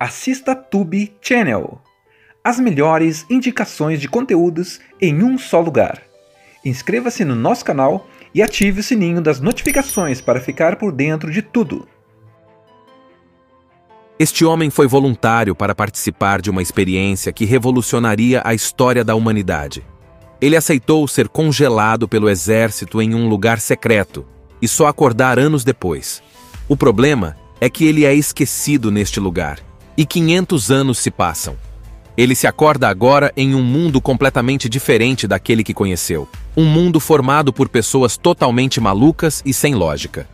Assista Tube Channel. As melhores indicações de conteúdos em um só lugar. Inscreva-se no nosso canal e ative o sininho das notificações para ficar por dentro de tudo. Este homem foi voluntário para participar de uma experiência que revolucionaria a história da humanidade. Ele aceitou ser congelado pelo exército em um lugar secreto e só acordar anos depois. O problema é que ele é esquecido neste lugar, e 500 anos se passam. Ele se acorda agora em um mundo completamente diferente daquele que conheceu. Um mundo formado por pessoas totalmente malucas e sem lógica.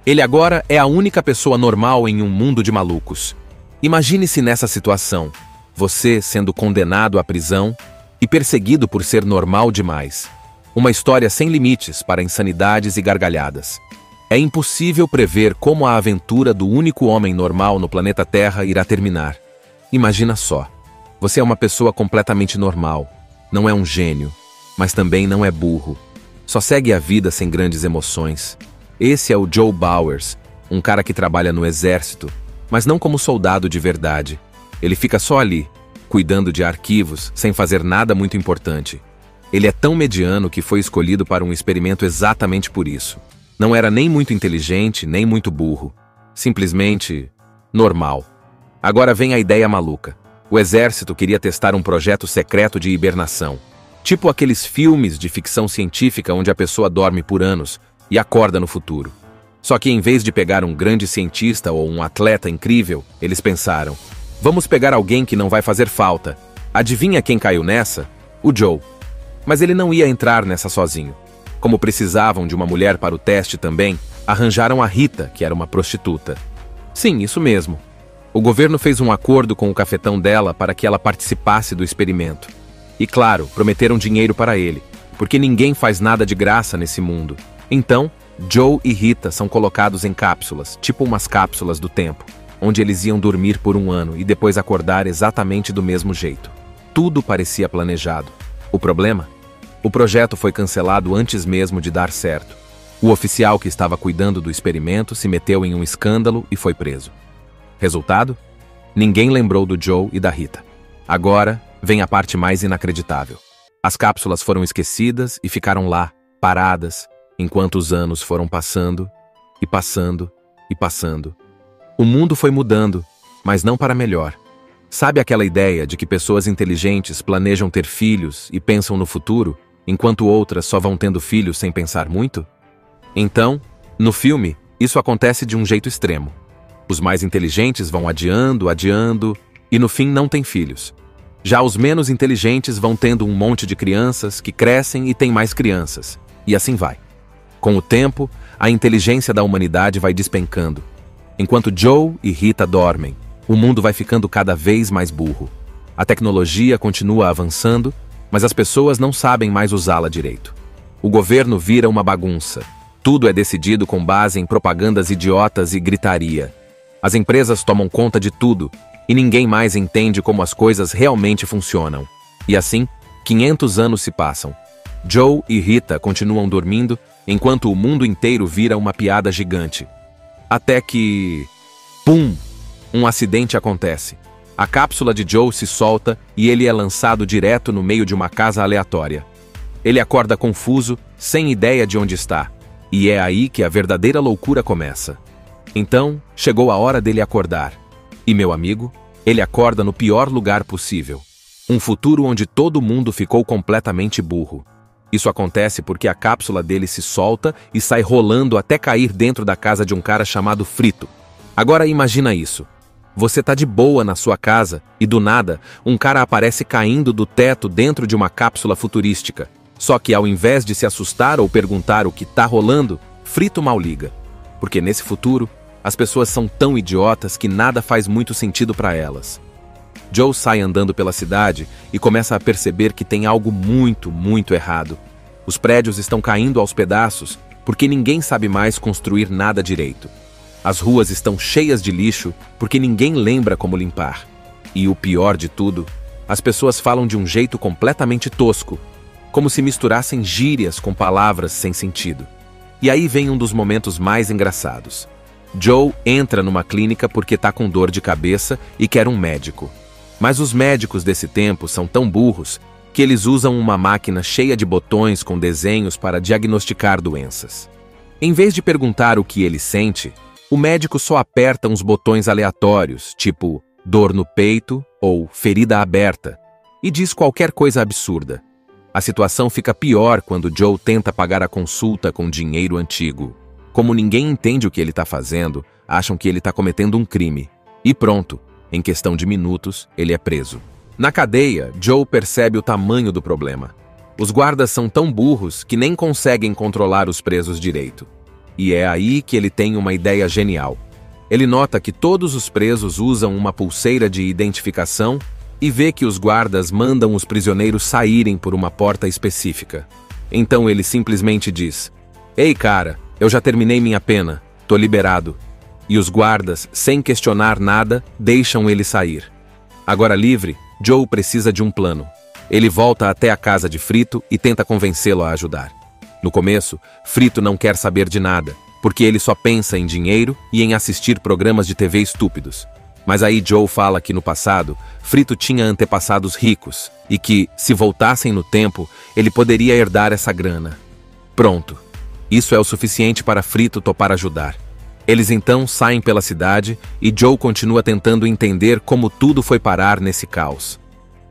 Ele agora é a única pessoa normal em um mundo de malucos. Imagine-se nessa situação, você sendo condenado à prisão e perseguido por ser normal demais. Uma história sem limites para insanidades e gargalhadas. É impossível prever como a aventura do único homem normal no planeta Terra irá terminar. Imagina só. Você é uma pessoa completamente normal. Não é um gênio, mas também não é burro. Só segue a vida sem grandes emoções. Esse é o Joe Bowers, um cara que trabalha no exército, mas não como soldado de verdade. Ele fica só ali, cuidando de arquivos, sem fazer nada muito importante. Ele é tão mediano que foi escolhido para um experimento exatamente por isso. Não era nem muito inteligente, nem muito burro. Simplesmente normal. Agora vem a ideia maluca. O exército queria testar um projeto secreto de hibernação. Tipo aqueles filmes de ficção científica onde a pessoa dorme por anos e acorda no futuro. Só que em vez de pegar um grande cientista ou um atleta incrível, eles pensaram: vamos pegar alguém que não vai fazer falta. Adivinha quem caiu nessa? O Joe. Mas ele não ia entrar nessa sozinho. Como precisavam de uma mulher para o teste também, arranjaram a Rita, que era uma prostituta. Sim, isso mesmo. O governo fez um acordo com o cafetão dela para que ela participasse do experimento. E claro, prometeram dinheiro para ele, porque ninguém faz nada de graça nesse mundo. Então, Joe e Rita são colocados em cápsulas, tipo umas cápsulas do tempo, onde eles iam dormir por um ano e depois acordar exatamente do mesmo jeito. Tudo parecia planejado. O problema? O projeto foi cancelado antes mesmo de dar certo. O oficial que estava cuidando do experimento se meteu em um escândalo e foi preso. Resultado? Ninguém lembrou do Joe e da Rita. Agora vem a parte mais inacreditável. As cápsulas foram esquecidas e ficaram lá, paradas, enquanto os anos foram passando, e passando, e passando. O mundo foi mudando, mas não para melhor. Sabe aquela ideia de que pessoas inteligentes planejam ter filhos e pensam no futuro, enquanto outras só vão tendo filhos sem pensar muito? Então, no filme, isso acontece de um jeito extremo. Os mais inteligentes vão adiando, adiando, e no fim não têm filhos. Já os menos inteligentes vão tendo um monte de crianças que crescem e têm mais crianças, e assim vai. Com o tempo, a inteligência da humanidade vai despencando. Enquanto Joe e Rita dormem, o mundo vai ficando cada vez mais burro. A tecnologia continua avançando, mas as pessoas não sabem mais usá-la direito. O governo vira uma bagunça. Tudo é decidido com base em propagandas idiotas e gritaria. As empresas tomam conta de tudo, e ninguém mais entende como as coisas realmente funcionam. E assim, 500 anos se passam. Joe e Rita continuam dormindo, enquanto o mundo inteiro vira uma piada gigante. Até que... pum! Um acidente acontece. A cápsula de Joe se solta e ele é lançado direto no meio de uma casa aleatória. Ele acorda confuso, sem ideia de onde está. E é aí que a verdadeira loucura começa. Então, chegou a hora dele acordar. E, meu amigo, ele acorda no pior lugar possível. Um futuro onde todo mundo ficou completamente burro. Isso acontece porque a cápsula dele se solta e sai rolando até cair dentro da casa de um cara chamado Frito. Agora imagina isso. Você tá de boa na sua casa e, do nada, um cara aparece caindo do teto dentro de uma cápsula futurística. Só que, ao invés de se assustar ou perguntar o que tá rolando, Frito mal liga. Porque nesse futuro, as pessoas são tão idiotas que nada faz muito sentido para elas. Joe sai andando pela cidade e começa a perceber que tem algo muito, muito errado. Os prédios estão caindo aos pedaços porque ninguém sabe mais construir nada direito. As ruas estão cheias de lixo porque ninguém lembra como limpar. E o pior de tudo, as pessoas falam de um jeito completamente tosco, como se misturassem gírias com palavras sem sentido. E aí vem um dos momentos mais engraçados. Joe entra numa clínica porque tá com dor de cabeça e quer um médico. Mas os médicos desse tempo são tão burros que eles usam uma máquina cheia de botões com desenhos para diagnosticar doenças. Em vez de perguntar o que ele sente, o médico só aperta uns botões aleatórios, tipo dor no peito ou ferida aberta, e diz qualquer coisa absurda. A situação fica pior quando Joe tenta pagar a consulta com dinheiro antigo. Como ninguém entende o que ele está fazendo, acham que ele está cometendo um crime. E pronto, em questão de minutos, ele é preso. Na cadeia, Joe percebe o tamanho do problema. Os guardas são tão burros que nem conseguem controlar os presos direito. E é aí que ele tem uma ideia genial. Ele nota que todos os presos usam uma pulseira de identificação e vê que os guardas mandam os prisioneiros saírem por uma porta específica. Então ele simplesmente diz: "Ei, cara, eu já terminei minha pena, tô liberado." E os guardas, sem questionar nada, deixam ele sair. Agora livre, Joe precisa de um plano. Ele volta até a casa de Frito e tenta convencê-lo a ajudar. No começo, Frito não quer saber de nada, porque ele só pensa em dinheiro e em assistir programas de TV estúpidos. Mas aí Joe fala que no passado, Frito tinha antepassados ricos e que, se voltassem no tempo, ele poderia herdar essa grana. Pronto. Isso é o suficiente para Frito topar ajudar. Eles então saem pela cidade e Joe continua tentando entender como tudo foi parar nesse caos.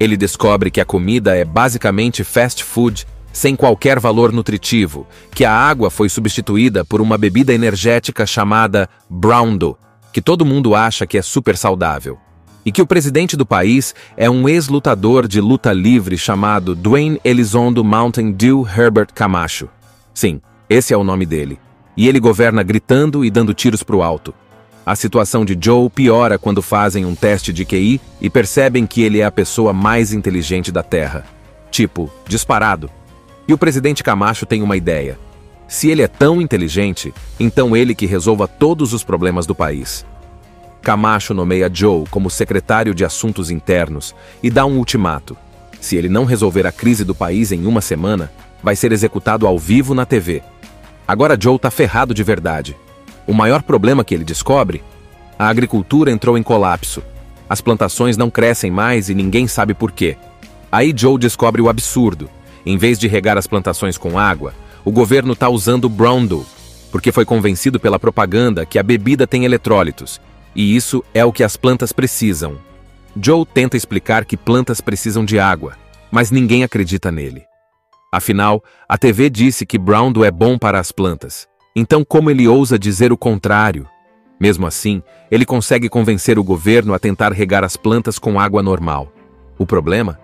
Ele descobre que a comida é basicamente fast food, sem qualquer valor nutritivo, que a água foi substituída por uma bebida energética chamada Brawndo, que todo mundo acha que é super saudável, e que o presidente do país é um ex-lutador de luta livre chamado Dwayne Elizondo Mountain Dew Herbert Camacho. Sim, esse é o nome dele. E ele governa gritando e dando tiros pro alto. A situação de Joe piora quando fazem um teste de QI e percebem que ele é a pessoa mais inteligente da Terra. Tipo, disparado. E o presidente Camacho tem uma ideia. Se ele é tão inteligente, então ele que resolva todos os problemas do país. Camacho nomeia Joe como secretário de Assuntos Internos e dá um ultimato. Se ele não resolver a crise do país em uma semana, vai ser executado ao vivo na TV. Agora Joe tá ferrado de verdade. O maior problema que ele descobre? A agricultura entrou em colapso. As plantações não crescem mais e ninguém sabe por quê. Aí Joe descobre o absurdo. Em vez de regar as plantações com água, o governo tá usando Brawndo, porque foi convencido pela propaganda que a bebida tem eletrólitos, e isso é o que as plantas precisam. Joe tenta explicar que plantas precisam de água, mas ninguém acredita nele. Afinal, a TV disse que Brawndo é bom para as plantas. Então como ele ousa dizer o contrário? Mesmo assim, ele consegue convencer o governo a tentar regar as plantas com água normal. O problema?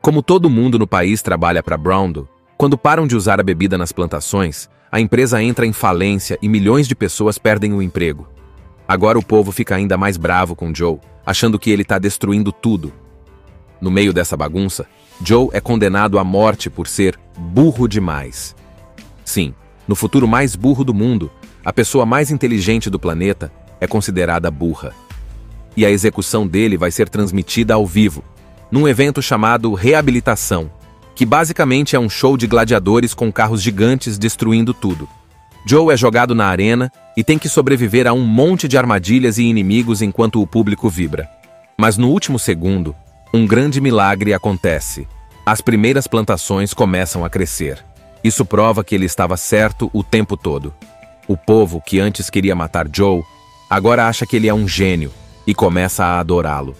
Como todo mundo no país trabalha para Brawndo, quando param de usar a bebida nas plantações, a empresa entra em falência e milhões de pessoas perdem o emprego. Agora o povo fica ainda mais bravo com Joe, achando que ele está destruindo tudo. No meio dessa bagunça, Joe é condenado à morte por ser burro demais. Sim, no futuro mais burro do mundo, a pessoa mais inteligente do planeta é considerada burra. E a execução dele vai ser transmitida ao vivo, num evento chamado Reabilitação, que basicamente é um show de gladiadores com carros gigantes destruindo tudo. Joe é jogado na arena e tem que sobreviver a um monte de armadilhas e inimigos enquanto o público vibra. Mas no último segundo, um grande milagre acontece. As primeiras plantações começam a crescer. Isso prova que ele estava certo o tempo todo. O povo, que antes queria matar Joe, agora acha que ele é um gênio e começa a adorá-lo.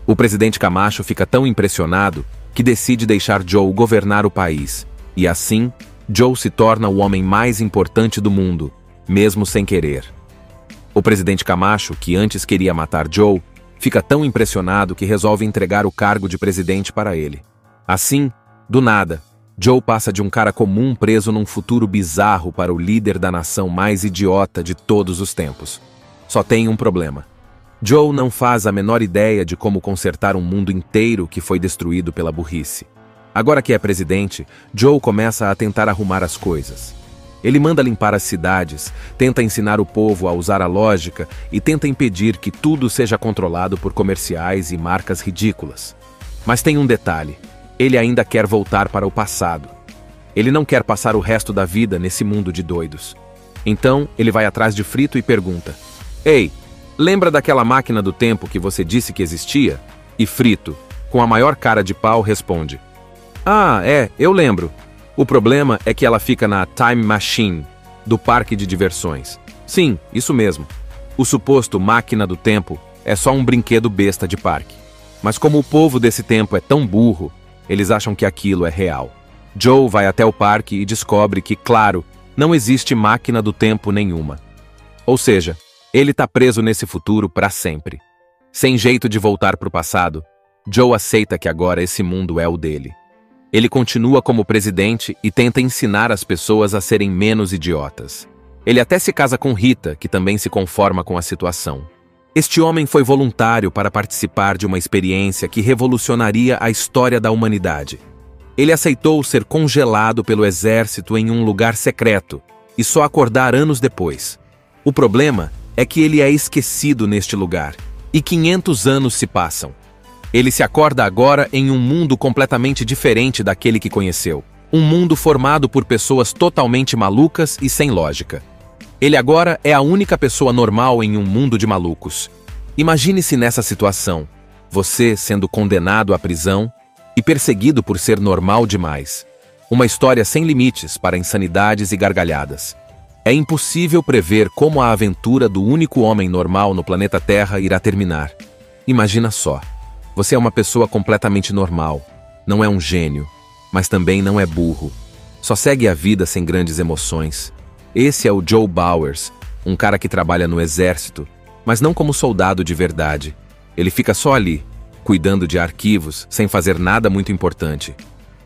O presidente Camacho fica tão impressionado que decide deixar Joe governar o país. E assim, Joe se torna o homem mais importante do mundo, mesmo sem querer. O presidente Camacho, que antes queria matar Joe, fica tão impressionado que resolve entregar o cargo de presidente para ele. Assim, do nada, Joe passa de um cara comum preso num futuro bizarro para o líder da nação mais idiota de todos os tempos. Só tem um problema. Joe não faz a menor ideia de como consertar um mundo inteiro que foi destruído pela burrice. Agora que é presidente, Joe começa a tentar arrumar as coisas. Ele manda limpar as cidades, tenta ensinar o povo a usar a lógica e tenta impedir que tudo seja controlado por comerciais e marcas ridículas. Mas tem um detalhe: ele ainda quer voltar para o passado. Ele não quer passar o resto da vida nesse mundo de doidos. Então, ele vai atrás de Frito e pergunta: Ei, lembra daquela máquina do tempo que você disse que existia? E Frito, com a maior cara de pau, responde: Ah, eu lembro. O problema é que ela fica na Time Machine, do parque de diversões. Sim, isso mesmo. O suposto máquina do tempo é só um brinquedo besta de parque. Mas como o povo desse tempo é tão burro, eles acham que aquilo é real. Joe vai até o parque e descobre que, claro, não existe máquina do tempo nenhuma. Ou seja, ele está preso nesse futuro para sempre. Sem jeito de voltar para o passado, Joe aceita que agora esse mundo é o dele. Ele continua como presidente e tenta ensinar as pessoas a serem menos idiotas. Ele até se casa com Rita, que também se conforma com a situação. Este homem foi voluntário para participar de uma experiência que revolucionaria a história da humanidade. Ele aceitou ser congelado pelo exército em um lugar secreto e só acordar anos depois. O problema é que ele é esquecido neste lugar, e 500 anos se passam. Ele se acorda agora em um mundo completamente diferente daquele que conheceu. Um mundo formado por pessoas totalmente malucas e sem lógica. Ele agora é a única pessoa normal em um mundo de malucos. Imagine-se nessa situação, você sendo condenado à prisão e perseguido por ser normal demais. Uma história sem limites para insanidades e gargalhadas. É impossível prever como a aventura do único homem normal no planeta Terra irá terminar. Imagina só, você é uma pessoa completamente normal, não é um gênio, mas também não é burro. Só segue a vida sem grandes emoções. Esse é o Joe Bowers, um cara que trabalha no exército, mas não como soldado de verdade. Ele fica só ali, cuidando de arquivos, sem fazer nada muito importante.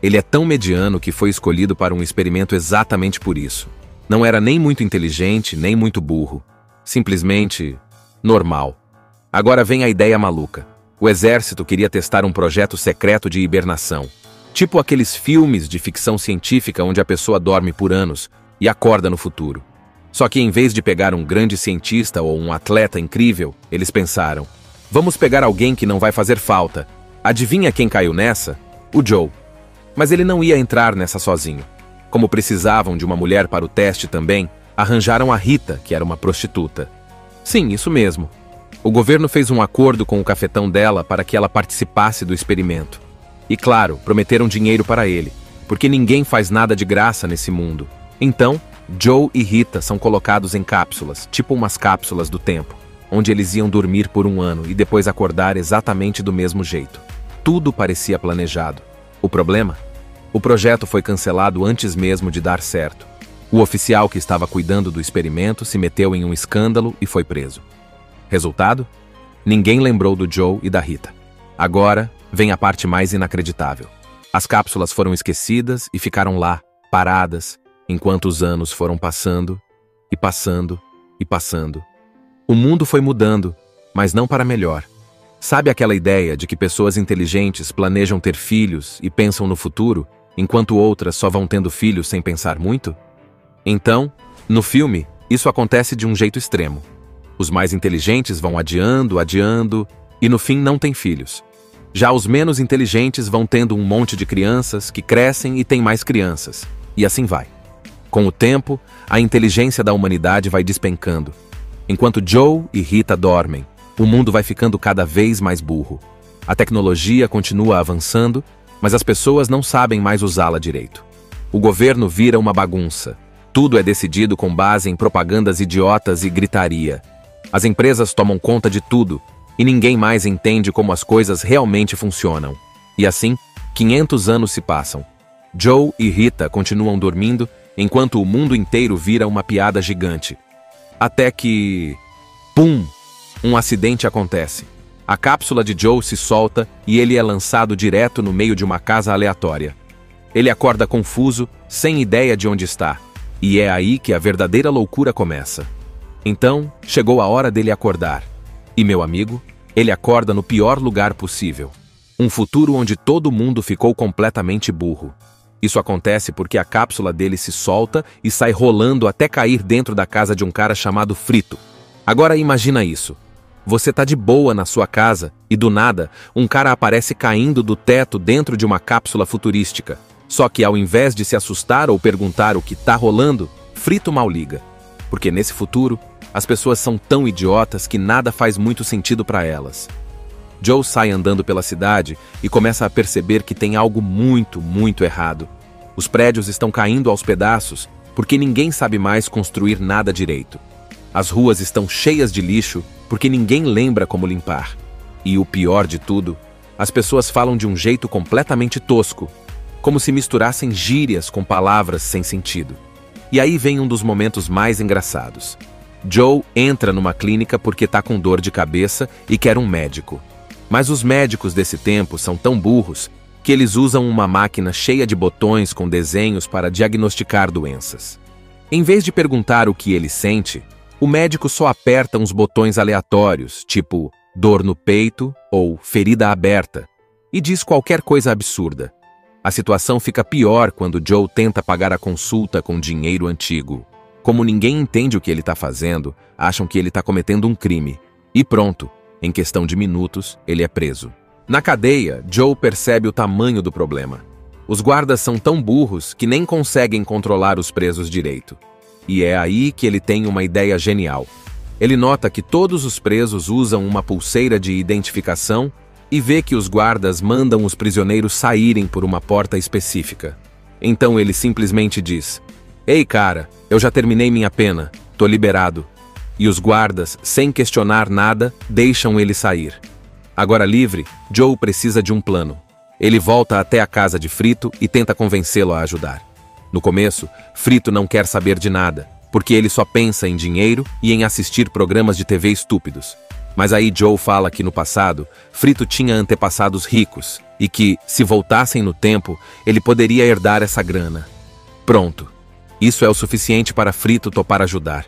Ele é tão mediano que foi escolhido para um experimento exatamente por isso. Não era nem muito inteligente, nem muito burro. Simplesmente normal. Agora vem a ideia maluca. O exército queria testar um projeto secreto de hibernação. Tipo aqueles filmes de ficção científica onde a pessoa dorme por anos e acorda no futuro. Só que em vez de pegar um grande cientista ou um atleta incrível, eles pensaram: vamos pegar alguém que não vai fazer falta. Adivinha quem caiu nessa? O Joe. Mas ele não ia entrar nessa sozinho. Como precisavam de uma mulher para o teste também, arranjaram a Rita, que era uma prostituta. Sim, isso mesmo. O governo fez um acordo com o cafetão dela para que ela participasse do experimento. E claro, prometeram dinheiro para ele, porque ninguém faz nada de graça nesse mundo. Então, Joe e Rita são colocados em cápsulas, tipo umas cápsulas do tempo, onde eles iam dormir por um ano e depois acordar exatamente do mesmo jeito. Tudo parecia planejado. O problema? O projeto foi cancelado antes mesmo de dar certo. O oficial que estava cuidando do experimento se meteu em um escândalo e foi preso. Resultado? Ninguém lembrou do Joe e da Rita. Agora vem a parte mais inacreditável. As cápsulas foram esquecidas e ficaram lá, paradas, enquanto os anos foram passando, e passando, e passando. O mundo foi mudando, mas não para melhor. Sabe aquela ideia de que pessoas inteligentes planejam ter filhos e pensam no futuro, enquanto outras só vão tendo filhos sem pensar muito? Então, no filme, isso acontece de um jeito extremo. Os mais inteligentes vão adiando, e no fim não têm filhos. Já os menos inteligentes vão tendo um monte de crianças que crescem e têm mais crianças, e assim vai. Com o tempo, a inteligência da humanidade vai despencando. Enquanto Joe e Rita dormem, o mundo vai ficando cada vez mais burro. A tecnologia continua avançando, mas as pessoas não sabem mais usá-la direito. O governo vira uma bagunça. Tudo é decidido com base em propagandas idiotas e gritaria. As empresas tomam conta de tudo, e ninguém mais entende como as coisas realmente funcionam. E assim, 500 anos se passam. Joe e Rita continuam dormindo, enquanto o mundo inteiro vira uma piada gigante. Até que... pum! Um acidente acontece. A cápsula de Joe se solta e ele é lançado direto no meio de uma casa aleatória. Ele acorda confuso, sem ideia de onde está. E é aí que a verdadeira loucura começa. Então, chegou a hora dele acordar. E, meu amigo, ele acorda no pior lugar possível. Um futuro onde todo mundo ficou completamente burro. Isso acontece porque a cápsula dele se solta e sai rolando até cair dentro da casa de um cara chamado Frito. Agora imagina isso. Você tá de boa na sua casa e do nada, um cara aparece caindo do teto dentro de uma cápsula futurística. Só que ao invés de se assustar ou perguntar o que tá rolando, Frito mal liga. porque nesse futuro, as pessoas são tão idiotas que nada faz muito sentido para elas. Joe sai andando pela cidade e começa a perceber que tem algo muito, muito errado. Os prédios estão caindo aos pedaços porque ninguém sabe mais construir nada direito. As ruas estão cheias de lixo porque ninguém lembra como limpar. E o pior de tudo, as pessoas falam de um jeito completamente tosco, como se misturassem gírias com palavras sem sentido. E aí vem um dos momentos mais engraçados. Joe entra numa clínica porque tá com dor de cabeça e quer um médico. Mas os médicos desse tempo são tão burros que eles usam uma máquina cheia de botões com desenhos para diagnosticar doenças. Em vez de perguntar o que ele sente, o médico só aperta uns botões aleatórios, tipo dor no peito ou ferida aberta, e diz qualquer coisa absurda. A situação fica pior quando Joe tenta pagar a consulta com dinheiro antigo. Como ninguém entende o que ele está fazendo, acham que ele está cometendo um crime. E pronto, em questão de minutos, ele é preso. Na cadeia, Joe percebe o tamanho do problema. Os guardas são tão burros que nem conseguem controlar os presos direito. E é aí que ele tem uma ideia genial. Ele nota que todos os presos usam uma pulseira de identificação e vê que os guardas mandam os prisioneiros saírem por uma porta específica. Então ele simplesmente diz: "Ei, cara, eu já terminei minha pena, tô liberado." E os guardas, sem questionar nada, deixam ele sair. Agora livre, Joe precisa de um plano. Ele volta até a casa de Frito e tenta convencê-lo a ajudar. No começo, Frito não quer saber de nada, porque ele só pensa em dinheiro e em assistir programas de TV estúpidos. Mas aí Joe fala que no passado, Frito tinha antepassados ricos e que, se voltassem no tempo, ele poderia herdar essa grana. Pronto. Isso é o suficiente para Frito topar ajudar.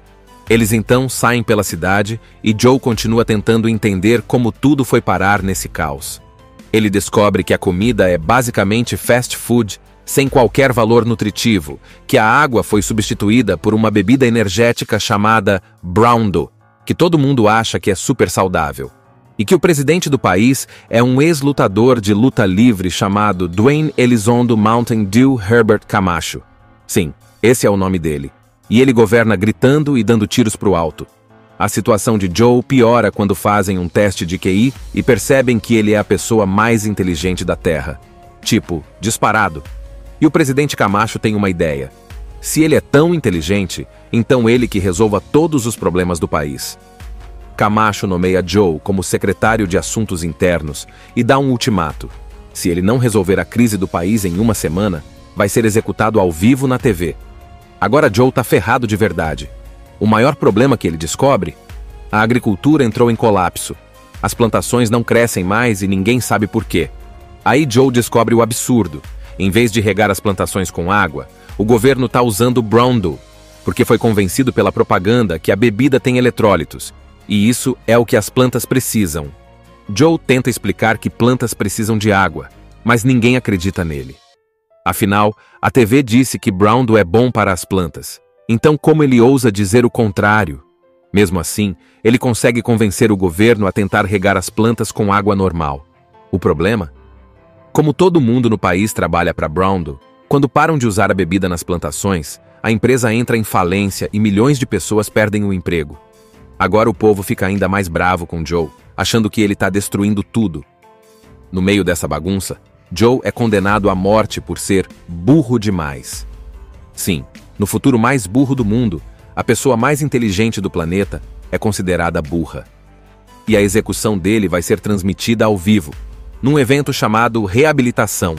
Eles então saem pela cidade e Joe continua tentando entender como tudo foi parar nesse caos. Ele descobre que a comida é basicamente fast food, sem qualquer valor nutritivo, que a água foi substituída por uma bebida energética chamada Brawndo, que todo mundo acha que é super saudável, e que o presidente do país é um ex-lutador de luta livre chamado Dwayne Elizondo Mountain Dew Herbert Camacho. Sim, esse é o nome dele. E ele governa gritando e dando tiros pro alto. A situação de Joe piora quando fazem um teste de QI e percebem que ele é a pessoa mais inteligente da Terra. Tipo, disparado. E o presidente Camacho tem uma ideia. Se ele é tão inteligente, então ele que resolva todos os problemas do país. Camacho nomeia Joe como secretário de Assuntos Internos e dá um ultimato. Se ele não resolver a crise do país em uma semana, vai ser executado ao vivo na TV. Agora Joe tá ferrado de verdade. O maior problema que ele descobre? A agricultura entrou em colapso. As plantações não crescem mais e ninguém sabe por quê. Aí Joe descobre o absurdo. Em vez de regar as plantações com água, o governo tá usando Brawndo, porque foi convencido pela propaganda que a bebida tem eletrólitos, e isso é o que as plantas precisam. Joe tenta explicar que plantas precisam de água, mas ninguém acredita nele. Afinal, a TV disse que Brawndo é bom para as plantas. Então como ele ousa dizer o contrário? Mesmo assim, ele consegue convencer o governo a tentar regar as plantas com água normal. O problema? Como todo mundo no país trabalha para Brawndo, quando param de usar a bebida nas plantações, a empresa entra em falência e milhões de pessoas perdem o emprego. Agora o povo fica ainda mais bravo com Joe, achando que ele está destruindo tudo. No meio dessa bagunça, Joe é condenado à morte por ser burro demais. Sim, no futuro mais burro do mundo, a pessoa mais inteligente do planeta é considerada burra. E a execução dele vai ser transmitida ao vivo, num evento chamado Reabilitação,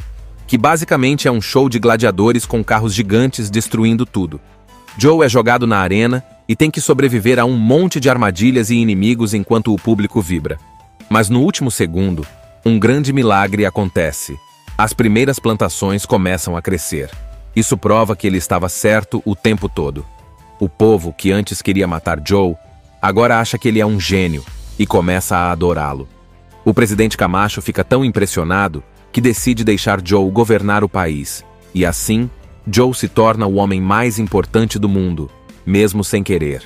que basicamente é um show de gladiadores com carros gigantes destruindo tudo. Joe é jogado na arena e tem que sobreviver a um monte de armadilhas e inimigos enquanto o público vibra. Mas no último segundo, um grande milagre acontece. As primeiras plantações começam a crescer. Isso prova que ele estava certo o tempo todo. O povo, que antes queria matar Joe, agora acha que ele é um gênio e começa a adorá-lo. O presidente Camacho fica tão impressionado que decide deixar Joe governar o país. E assim, Joe se torna o homem mais importante do mundo, mesmo sem querer.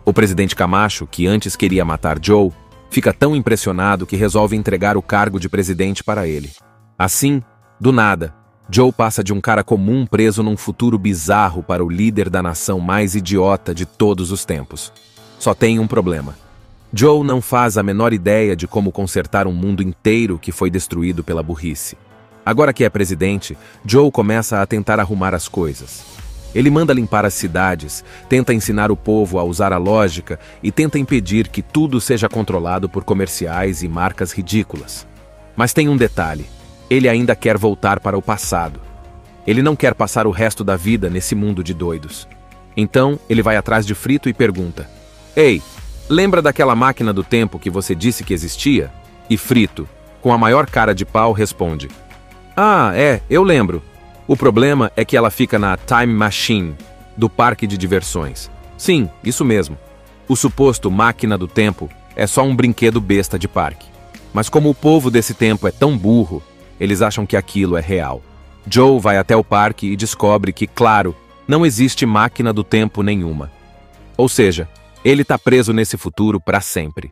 O presidente Camacho, que antes queria matar Joe, fica tão impressionado que resolve entregar o cargo de presidente para ele. Assim, do nada, Joe passa de um cara comum preso num futuro bizarro para o líder da nação mais idiota de todos os tempos. Só tem um problema. Joe não faz a menor ideia de como consertar um mundo inteiro que foi destruído pela burrice. Agora que é presidente, Joe começa a tentar arrumar as coisas. Ele manda limpar as cidades, tenta ensinar o povo a usar a lógica e tenta impedir que tudo seja controlado por comerciais e marcas ridículas. Mas tem um detalhe: ele ainda quer voltar para o passado. Ele não quer passar o resto da vida nesse mundo de doidos. Então, ele vai atrás de Frito e pergunta: "Ei, lembra daquela máquina do tempo que você disse que existia?" E Frito, com a maior cara de pau, responde: "Ah, eu lembro. O problema é que ela fica na Time Machine, do parque de diversões." Sim, isso mesmo. O suposto máquina do tempo é só um brinquedo besta de parque. Mas como o povo desse tempo é tão burro, eles acham que aquilo é real. Joe vai até o parque e descobre que, claro, não existe máquina do tempo nenhuma. Ou seja, ele está preso nesse futuro para sempre.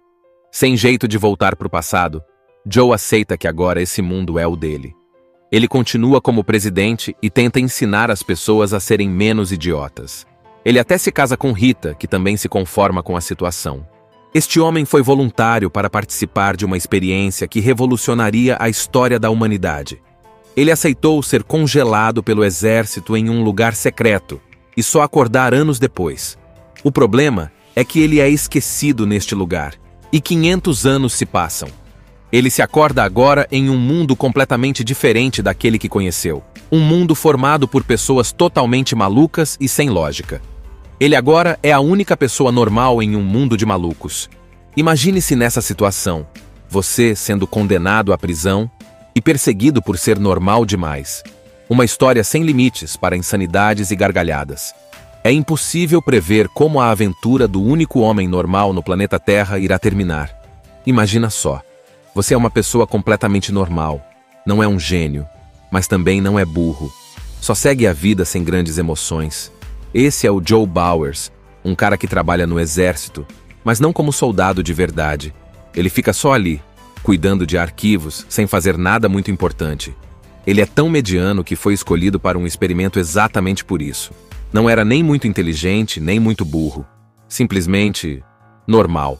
Sem jeito de voltar para o passado, Joe aceita que agora esse mundo é o dele. Ele continua como presidente e tenta ensinar as pessoas a serem menos idiotas. Ele até se casa com Rita, que também se conforma com a situação. Este homem foi voluntário para participar de uma experiência que revolucionaria a história da humanidade. Ele aceitou ser congelado pelo exército em um lugar secreto e só acordar anos depois. O problema é que ele é esquecido neste lugar, e 500 anos se passam. Ele se acorda agora em um mundo completamente diferente daquele que conheceu. Um mundo formado por pessoas totalmente malucas e sem lógica. Ele agora é a única pessoa normal em um mundo de malucos. Imagine-se nessa situação, você sendo condenado à prisão e perseguido por ser normal demais. Uma história sem limites para insanidades e gargalhadas. É impossível prever como a aventura do único homem normal no planeta Terra irá terminar. Imagina só. Você é uma pessoa completamente normal. Não é um gênio, mas também não é burro. Só segue a vida sem grandes emoções. Esse é o Joe Bowers, um cara que trabalha no exército, mas não como soldado de verdade. Ele fica só ali, cuidando de arquivos, sem fazer nada muito importante. Ele é tão mediano que foi escolhido para um experimento exatamente por isso. Não era nem muito inteligente, nem muito burro. Simplesmente normal.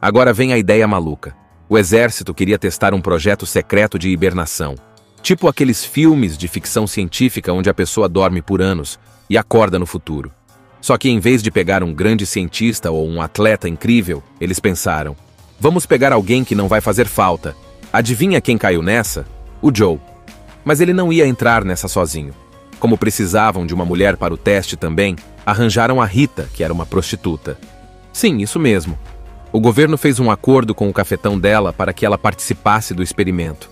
Agora vem a ideia maluca. O exército queria testar um projeto secreto de hibernação. Tipo aqueles filmes de ficção científica onde a pessoa dorme por anos e acorda no futuro. Só que em vez de pegar um grande cientista ou um atleta incrível, eles pensaram: vamos pegar alguém que não vai fazer falta. Adivinha quem caiu nessa? O Joe. Mas ele não ia entrar nessa sozinho. Como precisavam de uma mulher para o teste também, arranjaram a Rita, que era uma prostituta. Sim, isso mesmo. O governo fez um acordo com o cafetão dela para que ela participasse do experimento.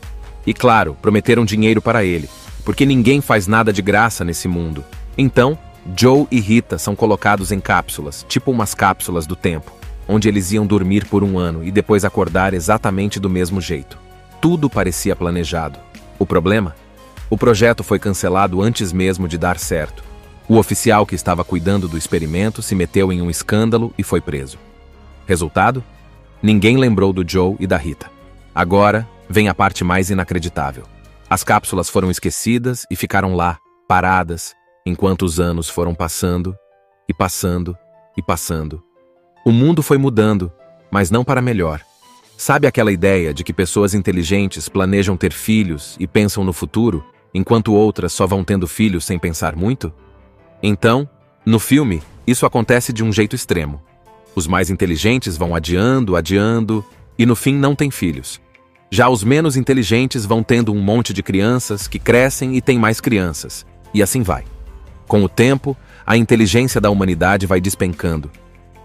E claro, prometeram dinheiro para ele, porque ninguém faz nada de graça nesse mundo. Então, Joe e Rita são colocados em cápsulas, tipo umas cápsulas do tempo, onde eles iam dormir por um ano e depois acordar exatamente do mesmo jeito. Tudo parecia planejado. O problema? O projeto foi cancelado antes mesmo de dar certo. O oficial que estava cuidando do experimento se meteu em um escândalo e foi preso. Resultado? Ninguém lembrou do Joe e da Rita. Agora vem a parte mais inacreditável. As cápsulas foram esquecidas e ficaram lá, paradas, enquanto os anos foram passando, e passando, e passando. O mundo foi mudando, mas não para melhor. Sabe aquela ideia de que pessoas inteligentes planejam ter filhos e pensam no futuro, enquanto outras só vão tendo filhos sem pensar muito? Então, no filme, isso acontece de um jeito extremo. Os mais inteligentes vão adiando, e no fim não têm filhos. Já os menos inteligentes vão tendo um monte de crianças que crescem e têm mais crianças. E assim vai. Com o tempo, a inteligência da humanidade vai despencando.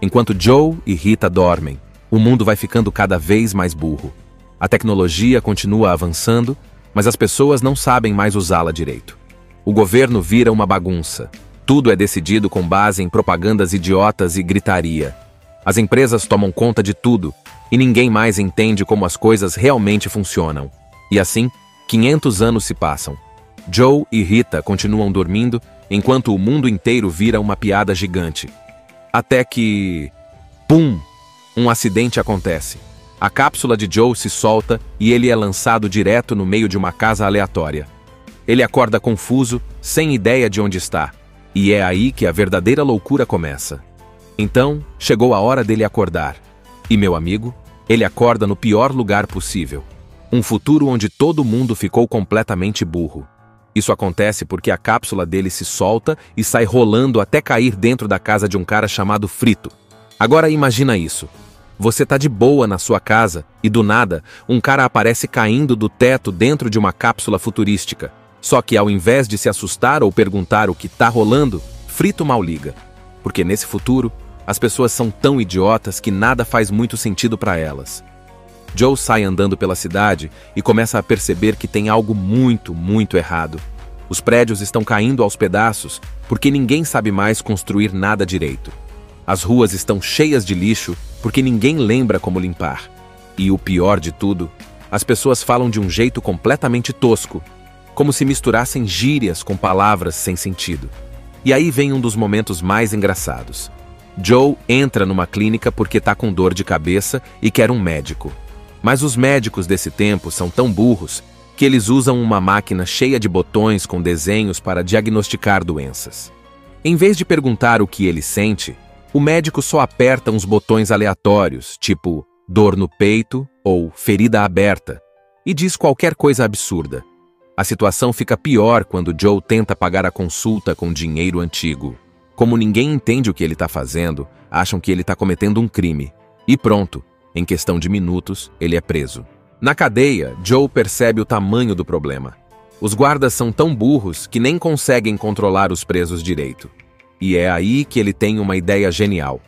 Enquanto Joe e Rita dormem, o mundo vai ficando cada vez mais burro. A tecnologia continua avançando, mas as pessoas não sabem mais usá-la direito. O governo vira uma bagunça. Tudo é decidido com base em propagandas idiotas e gritaria. As empresas tomam conta de tudo, e ninguém mais entende como as coisas realmente funcionam. E assim, 500 anos se passam. Joe e Rita continuam dormindo, enquanto o mundo inteiro vira uma piada gigante. Até que... pum! Um acidente acontece. A cápsula de Joe se solta e ele é lançado direto no meio de uma casa aleatória. Ele acorda confuso, sem ideia de onde está. E é aí que a verdadeira loucura começa. Então, chegou a hora dele acordar. E, meu amigo, ele acorda no pior lugar possível. Um futuro onde todo mundo ficou completamente burro. Isso acontece porque a cápsula dele se solta e sai rolando até cair dentro da casa de um cara chamado Frito. Agora imagina isso. Você tá de boa na sua casa e, do nada, um cara aparece caindo do teto dentro de uma cápsula futurística. Só que, ao invés de se assustar ou perguntar o que tá rolando, Frito mal liga. Porque nesse futuro, as pessoas são tão idiotas que nada faz muito sentido para elas. Joe sai andando pela cidade e começa a perceber que tem algo muito, muito errado. Os prédios estão caindo aos pedaços porque ninguém sabe mais construir nada direito. As ruas estão cheias de lixo porque ninguém lembra como limpar. E o pior de tudo, as pessoas falam de um jeito completamente tosco, como se misturassem gírias com palavras sem sentido. E aí vem um dos momentos mais engraçados. Joe entra numa clínica porque tá com dor de cabeça e quer um médico. Mas os médicos desse tempo são tão burros que eles usam uma máquina cheia de botões com desenhos para diagnosticar doenças. Em vez de perguntar o que ele sente, o médico só aperta uns botões aleatórios, tipo dor no peito ou ferida aberta, e diz qualquer coisa absurda. A situação fica pior quando Joe tenta pagar a consulta com dinheiro antigo. Como ninguém entende o que ele está fazendo, acham que ele está cometendo um crime. E pronto, em questão de minutos, ele é preso. Na cadeia, Joe percebe o tamanho do problema. Os guardas são tão burros que nem conseguem controlar os presos direito. E é aí que ele tem uma ideia genial.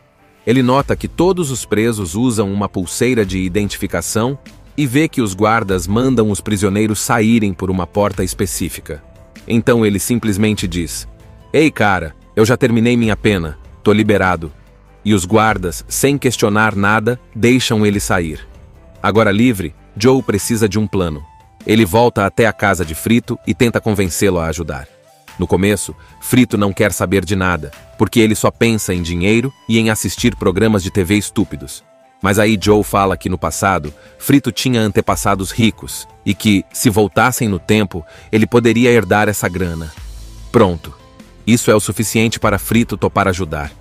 Ele nota que todos os presos usam uma pulseira de identificação e vê que os guardas mandam os prisioneiros saírem por uma porta específica. Então ele simplesmente diz: "Ei, cara, eu já terminei minha pena, tô liberado." E os guardas, sem questionar nada, deixam ele sair. Agora livre, Joe precisa de um plano. Ele volta até a casa de Frito e tenta convencê-lo a ajudar. No começo, Frito não quer saber de nada, porque ele só pensa em dinheiro e em assistir programas de TV estúpidos. Mas aí Joe fala que no passado, Frito tinha antepassados ricos e que, se voltassem no tempo, ele poderia herdar essa grana. Pronto. Isso é o suficiente para Frito topar ajudar.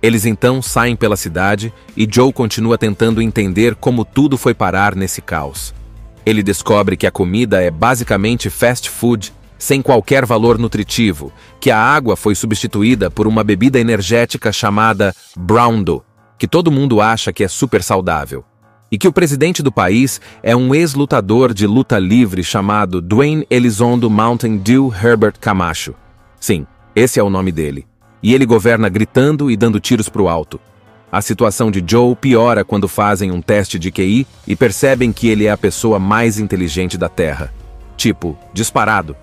Eles então saem pela cidade e Joe continua tentando entender como tudo foi parar nesse caos. Ele descobre que a comida é basicamente fast food, sem qualquer valor nutritivo, que a água foi substituída por uma bebida energética chamada Brawndo, que todo mundo acha que é super saudável, e que o presidente do país é um ex-lutador de luta livre chamado Dwayne Elizondo Mountain Dew Herbert Camacho. Sim, esse é o nome dele. E ele governa gritando e dando tiros pro alto. A situação de Joe piora quando fazem um teste de QI e percebem que ele é a pessoa mais inteligente da Terra. Tipo, disparado.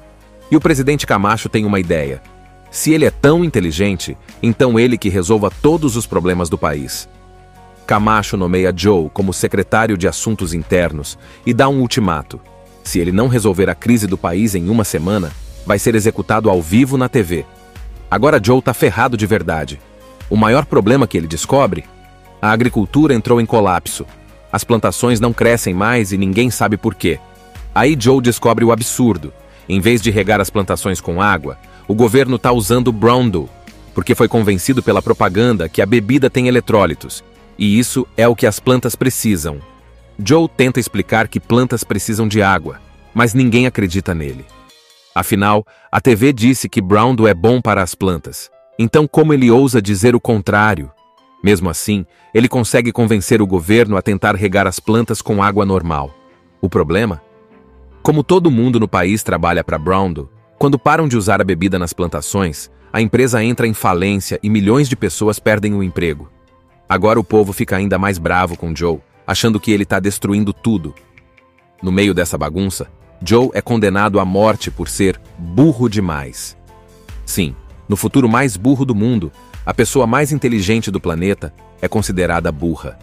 E o presidente Camacho tem uma ideia. Se ele é tão inteligente, então ele que resolva todos os problemas do país. Camacho nomeia Joe como secretário de Assuntos Internos e dá um ultimato. Se ele não resolver a crise do país em uma semana, vai ser executado ao vivo na TV. Agora Joe tá ferrado de verdade. O maior problema que ele descobre? A agricultura entrou em colapso. As plantações não crescem mais e ninguém sabe por quê. Aí Joe descobre o absurdo. Em vez de regar as plantações com água, o governo tá usando Brawndo, porque foi convencido pela propaganda que a bebida tem eletrólitos. E isso é o que as plantas precisam. Joe tenta explicar que plantas precisam de água, mas ninguém acredita nele. Afinal, a TV disse que Brawndo é bom para as plantas. Então como ele ousa dizer o contrário? Mesmo assim, ele consegue convencer o governo a tentar regar as plantas com água normal. O problema? Como todo mundo no país trabalha para Brawndo, quando param de usar a bebida nas plantações, a empresa entra em falência e milhões de pessoas perdem o emprego. Agora o povo fica ainda mais bravo com Joe, achando que ele está destruindo tudo. No meio dessa bagunça, Joe é condenado à morte por ser burro demais. Sim, no futuro mais burro do mundo, a pessoa mais inteligente do planeta é considerada burra.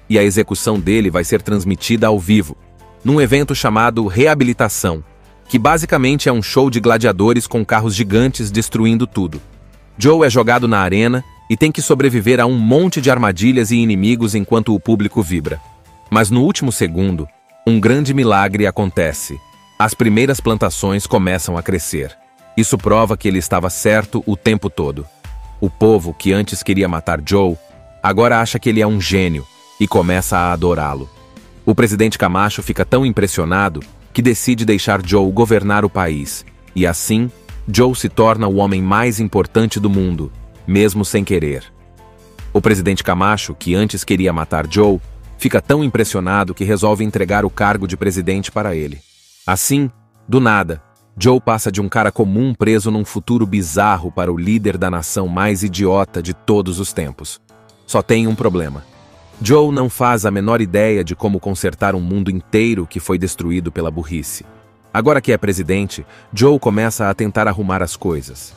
E a execução dele vai ser transmitida ao vivo, num evento chamado Reabilitação, que basicamente é um show de gladiadores com carros gigantes destruindo tudo. Joe é jogado na arena e tem que sobreviver a um monte de armadilhas e inimigos enquanto o público vibra. Mas no último segundo, um grande milagre acontece. As primeiras plantações começam a crescer. Isso prova que ele estava certo o tempo todo. O povo, que antes queria matar Joe, agora acha que ele é um gênio e começa a adorá-lo. O presidente Camacho fica tão impressionado que decide deixar Joe governar o país, e assim, Joe se torna o homem mais importante do mundo, mesmo sem querer. O presidente Camacho, que antes queria matar Joe, fica tão impressionado que resolve entregar o cargo de presidente para ele. Assim, do nada, Joe passa de um cara comum preso num futuro bizarro para o líder da nação mais idiota de todos os tempos. Só tem um problema. Joe não faz a menor ideia de como consertar um mundo inteiro que foi destruído pela burrice. Agora que é presidente, Joe começa a tentar arrumar as coisas.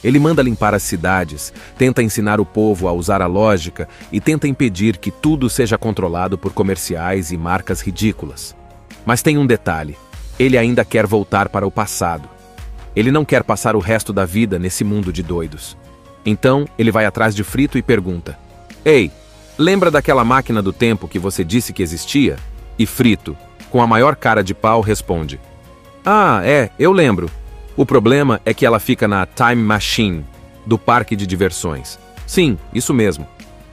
Ele manda limpar as cidades, tenta ensinar o povo a usar a lógica e tenta impedir que tudo seja controlado por comerciais e marcas ridículas. Mas tem um detalhe: ele ainda quer voltar para o passado. Ele não quer passar o resto da vida nesse mundo de doidos. Então, ele vai atrás de Frito e pergunta: "Ei, lembra daquela máquina do tempo que você disse que existia?" E Frito, com a maior cara de pau, responde: "Ah, eu lembro. O problema é que ela fica na Time Machine, do parque de diversões." Sim, isso mesmo.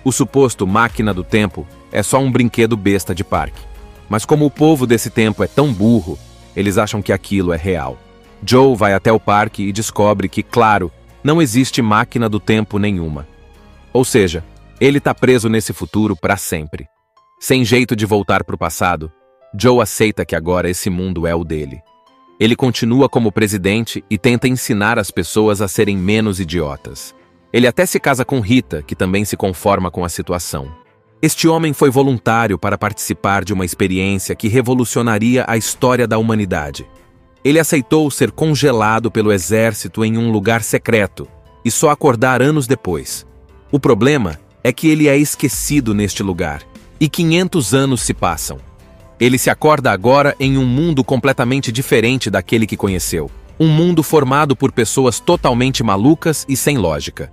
O suposto máquina do tempo é só um brinquedo besta de parque. Mas como o povo desse tempo é tão burro, eles acham que aquilo é real. Joe vai até o parque e descobre que, claro, não existe máquina do tempo nenhuma. Ou seja, ele está preso nesse futuro para sempre. Sem jeito de voltar para o passado, Joe aceita que agora esse mundo é o dele. Ele continua como presidente e tenta ensinar as pessoas a serem menos idiotas. Ele até se casa com Rita, que também se conforma com a situação. Este homem foi voluntário para participar de uma experiência que revolucionaria a história da humanidade. Ele aceitou ser congelado pelo exército em um lugar secreto e só acordar anos depois. O problema é que ele é esquecido neste lugar, e 500 anos se passam. Ele se acorda agora em um mundo completamente diferente daquele que conheceu. Um mundo formado por pessoas totalmente malucas e sem lógica.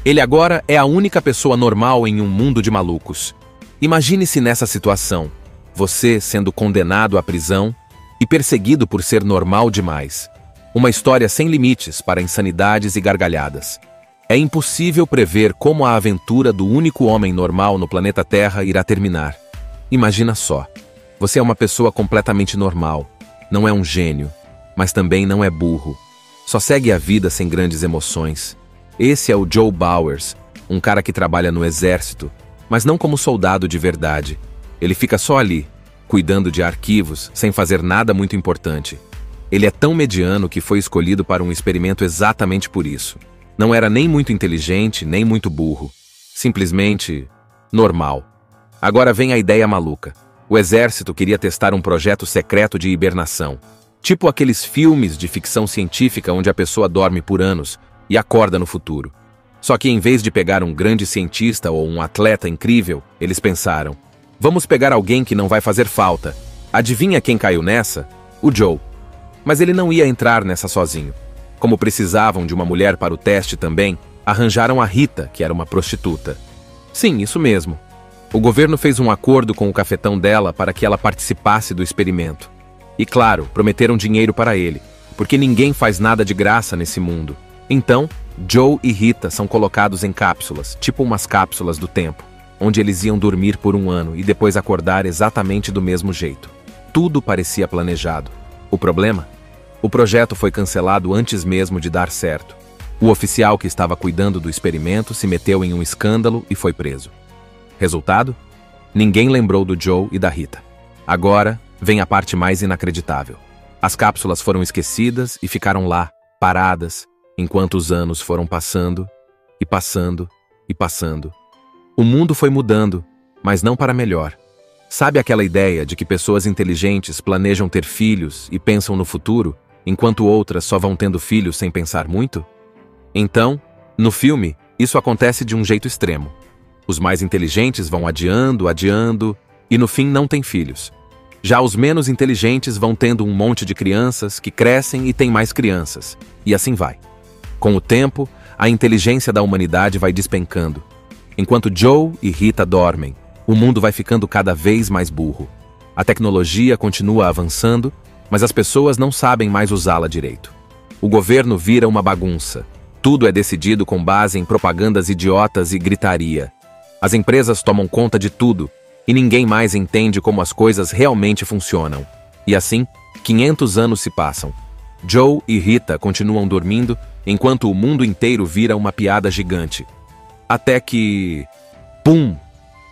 Ele agora é a única pessoa normal em um mundo de malucos. Imagine-se nessa situação, você sendo condenado à prisão e perseguido por ser normal demais. Uma história sem limites para insanidades e gargalhadas. É impossível prever como a aventura do único homem normal no planeta Terra irá terminar. Imagina só, você é uma pessoa completamente normal, não é um gênio, mas também não é burro. Só segue a vida sem grandes emoções. Esse é o Joe Bowers, um cara que trabalha no exército, mas não como soldado de verdade. Ele fica só ali, cuidando de arquivos, sem fazer nada muito importante. Ele é tão mediano que foi escolhido para um experimento exatamente por isso. Não era nem muito inteligente, nem muito burro. Simplesmente normal. Agora vem a ideia maluca. O exército queria testar um projeto secreto de hibernação. Tipo aqueles filmes de ficção científica onde a pessoa dorme por anos e acorda no futuro. Só que em vez de pegar um grande cientista ou um atleta incrível, eles pensaram: vamos pegar alguém que não vai fazer falta. Adivinha quem caiu nessa? O Joe. Mas ele não ia entrar nessa sozinho. Como precisavam de uma mulher para o teste também, arranjaram a Rita, que era uma prostituta. Sim, isso mesmo. O governo fez um acordo com o cafetão dela para que ela participasse do experimento. E claro, prometeram dinheiro para ele, porque ninguém faz nada de graça nesse mundo. Então, Joe e Rita são colocados em cápsulas, tipo umas cápsulas do tempo, onde eles iam dormir por um ano e depois acordar exatamente do mesmo jeito. Tudo parecia planejado. O problema? O projeto foi cancelado antes mesmo de dar certo. O oficial que estava cuidando do experimento se meteu em um escândalo e foi preso. Resultado? Ninguém lembrou do Joe e da Rita. Agora vem a parte mais inacreditável. As cápsulas foram esquecidas e ficaram lá, paradas, enquanto os anos foram passando, e passando, e passando. O mundo foi mudando, mas não para melhor. Sabe aquela ideia de que pessoas inteligentes planejam ter filhos e pensam no futuro, enquanto outras só vão tendo filhos sem pensar muito? Então, no filme, isso acontece de um jeito extremo. Os mais inteligentes vão adiando, e no fim não têm filhos. Já os menos inteligentes vão tendo um monte de crianças que crescem e têm mais crianças, e assim vai. Com o tempo, a inteligência da humanidade vai despencando. Enquanto Joe e Rita dormem, o mundo vai ficando cada vez mais burro. A tecnologia continua avançando, mas as pessoas não sabem mais usá-la direito. O governo vira uma bagunça. Tudo é decidido com base em propagandas idiotas e gritaria. As empresas tomam conta de tudo, e ninguém mais entende como as coisas realmente funcionam. E assim, 500 anos se passam. Joe e Rita continuam dormindo, enquanto o mundo inteiro vira uma piada gigante. Até que... Pum!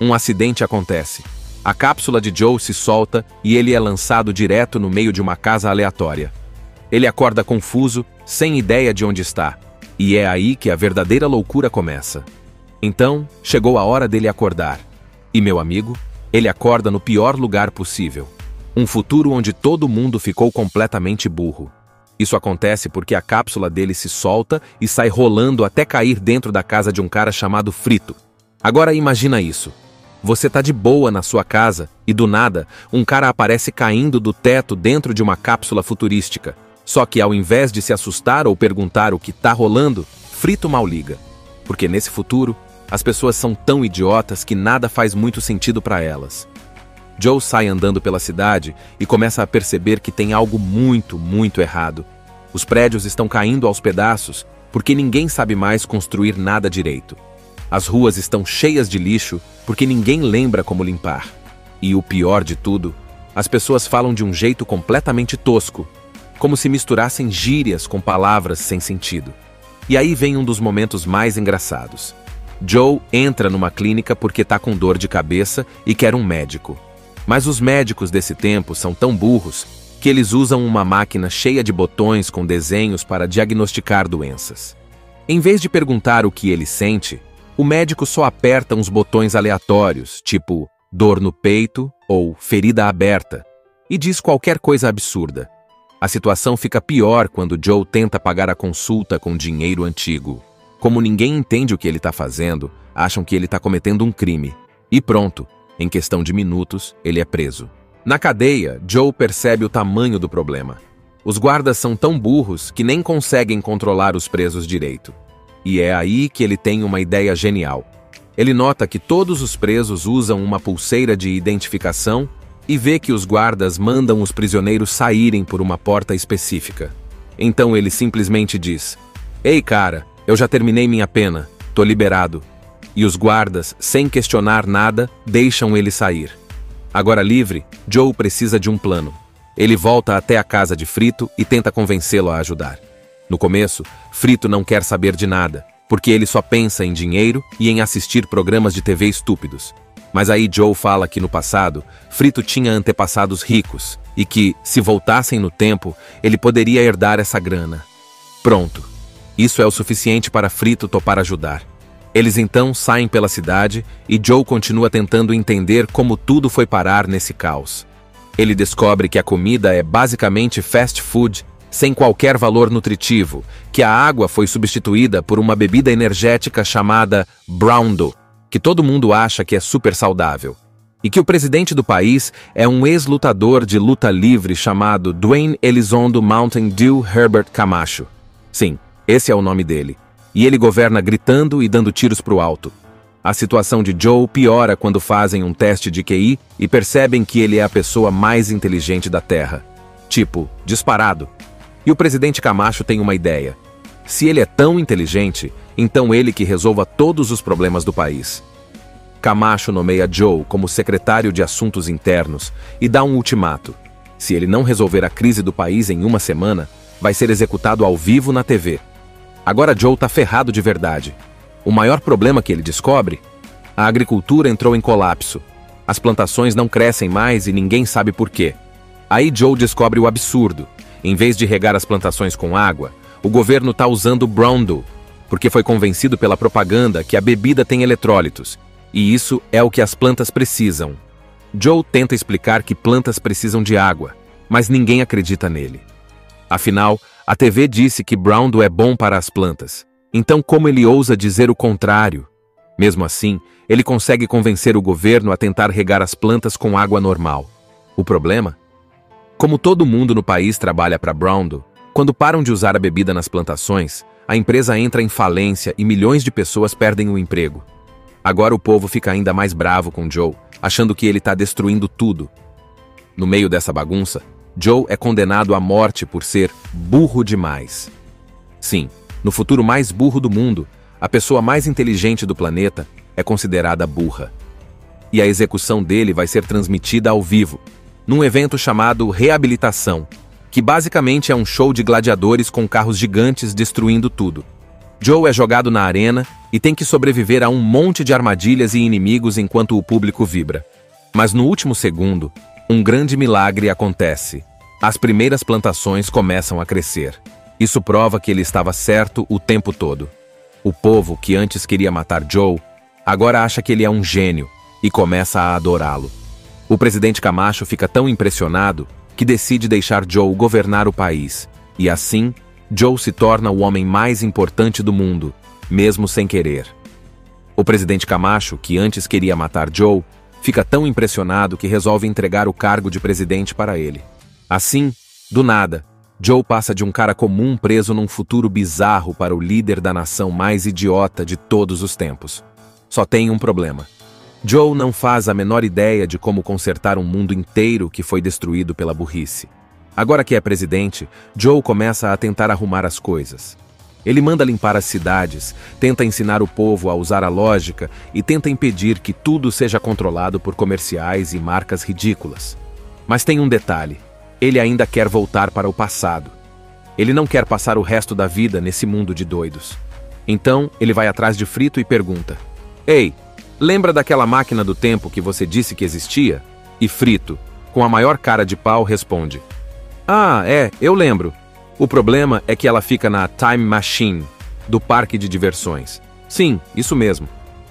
Um acidente acontece. A cápsula de Joe se solta e ele é lançado direto no meio de uma casa aleatória. Ele acorda confuso, sem ideia de onde está. E é aí que a verdadeira loucura começa. Então, chegou a hora dele acordar. E, meu amigo, ele acorda no pior lugar possível. Um futuro onde todo mundo ficou completamente burro. Isso acontece porque a cápsula dele se solta e sai rolando até cair dentro da casa de um cara chamado Frito. Agora imagina isso. Você tá de boa na sua casa e, do nada, um cara aparece caindo do teto dentro de uma cápsula futurística. Só que, ao invés de se assustar ou perguntar o que tá rolando, Frito mal liga. Porque nesse futuro, as pessoas são tão idiotas que nada faz muito sentido para elas. Joe sai andando pela cidade e começa a perceber que tem algo muito, muito errado. Os prédios estão caindo aos pedaços porque ninguém sabe mais construir nada direito. As ruas estão cheias de lixo porque ninguém lembra como limpar. E o pior de tudo, as pessoas falam de um jeito completamente tosco, como se misturassem gírias com palavras sem sentido. E aí vem um dos momentos mais engraçados. Joe entra numa clínica porque tá com dor de cabeça e quer um médico. Mas os médicos desse tempo são tão burros que eles usam uma máquina cheia de botões com desenhos para diagnosticar doenças. Em vez de perguntar o que ele sente, o médico só aperta uns botões aleatórios, tipo dor no peito ou ferida aberta, e diz qualquer coisa absurda. A situação fica pior quando Joe tenta pagar a consulta com dinheiro antigo. Como ninguém entende o que ele está fazendo, acham que ele está cometendo um crime. E pronto, em questão de minutos, ele é preso. Na cadeia, Joe percebe o tamanho do problema. Os guardas são tão burros que nem conseguem controlar os presos direito. E é aí que ele tem uma ideia genial. Ele nota que todos os presos usam uma pulseira de identificação e vê que os guardas mandam os prisioneiros saírem por uma porta específica. Então ele simplesmente diz: "Ei, cara, eu já terminei minha pena, tô liberado." E os guardas, sem questionar nada, deixam ele sair. Agora livre, Joe precisa de um plano. Ele volta até a casa de Frito e tenta convencê-lo a ajudar. No começo, Frito não quer saber de nada, porque ele só pensa em dinheiro e em assistir programas de TV estúpidos. Mas aí Joe fala que no passado, Frito tinha antepassados ricos e que, se voltassem no tempo, ele poderia herdar essa grana. Pronto. Isso é o suficiente para Frito topar ajudar. Eles então saem pela cidade e Joe continua tentando entender como tudo foi parar nesse caos. Ele descobre que a comida é basicamente fast food, sem qualquer valor nutritivo, que a água foi substituída por uma bebida energética chamada Brawndo, que todo mundo acha que é super saudável, e que o presidente do país é um ex-lutador de luta livre chamado Dwayne Elizondo Mountain Dew Herbert Camacho. Sim, esse é o nome dele. E ele governa gritando e dando tiros pro alto. A situação de Joe piora quando fazem um teste de QI e percebem que ele é a pessoa mais inteligente da Terra. Tipo, disparado. E o presidente Camacho tem uma ideia. Se ele é tão inteligente, então ele que resolva todos os problemas do país. Camacho nomeia Joe como secretário de Assuntos Internos e dá um ultimato. Se ele não resolver a crise do país em uma semana, vai ser executado ao vivo na TV. Agora Joe tá ferrado de verdade. O maior problema que ele descobre? A agricultura entrou em colapso. As plantações não crescem mais e ninguém sabe por quê. Aí Joe descobre o absurdo. Em vez de regar as plantações com água, o governo tá usando Brawndo, porque foi convencido pela propaganda que a bebida tem eletrólitos, e isso é o que as plantas precisam. Joe tenta explicar que plantas precisam de água, mas ninguém acredita nele. Afinal, a TV disse que Brawndo é bom para as plantas. Então como ele ousa dizer o contrário? Mesmo assim, ele consegue convencer o governo a tentar regar as plantas com água normal. O problema? Como todo mundo no país trabalha para Brawndo, quando param de usar a bebida nas plantações, a empresa entra em falência e milhões de pessoas perdem o emprego. Agora o povo fica ainda mais bravo com Joe, achando que ele está destruindo tudo. No meio dessa bagunça, Joe é condenado à morte por ser burro demais. Sim, no futuro mais burro do mundo, a pessoa mais inteligente do planeta é considerada burra. E a execução dele vai ser transmitida ao vivo, num evento chamado Reabilitação, que basicamente é um show de gladiadores com carros gigantes destruindo tudo. Joe é jogado na arena e tem que sobreviver a um monte de armadilhas e inimigos enquanto o público vibra. Mas no último segundo, um grande milagre acontece. As primeiras plantações começam a crescer. Isso prova que ele estava certo o tempo todo. O povo, que antes queria matar Joe, agora acha que ele é um gênio e começa a adorá-lo. O presidente Camacho fica tão impressionado que decide deixar Joe governar o país. E assim, Joe se torna o homem mais importante do mundo, mesmo sem querer. O presidente Camacho, que antes queria matar Joe, fica tão impressionado que resolve entregar o cargo de presidente para ele. Assim, do nada, Joe passa de um cara comum preso num futuro bizarro para o líder da nação mais idiota de todos os tempos. Só tem um problema. Joe não faz a menor ideia de como consertar um mundo inteiro que foi destruído pela burrice. Agora que é presidente, Joe começa a tentar arrumar as coisas. Ele manda limpar as cidades, tenta ensinar o povo a usar a lógica e tenta impedir que tudo seja controlado por comerciais e marcas ridículas. Mas tem um detalhe: ele ainda quer voltar para o passado. Ele não quer passar o resto da vida nesse mundo de doidos. Então, ele vai atrás de Frito e pergunta: "Ei, lembra daquela máquina do tempo que você disse que existia?" E Frito, com a maior cara de pau, responde: "Ah, eu lembro. O problema é que ela fica na Time Machine, do parque de diversões." Sim, isso mesmo.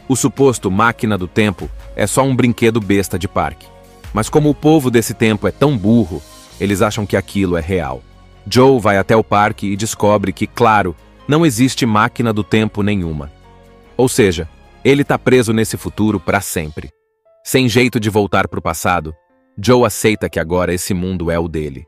O suposto máquina do tempo é só um brinquedo besta de parque. Mas como o povo desse tempo é tão burro, eles acham que aquilo é real. Joe vai até o parque e descobre que, claro, não existe máquina do tempo nenhuma. Ou seja, ele está preso nesse futuro para sempre. Sem jeito de voltar para o passado, Joe aceita que agora esse mundo é o dele.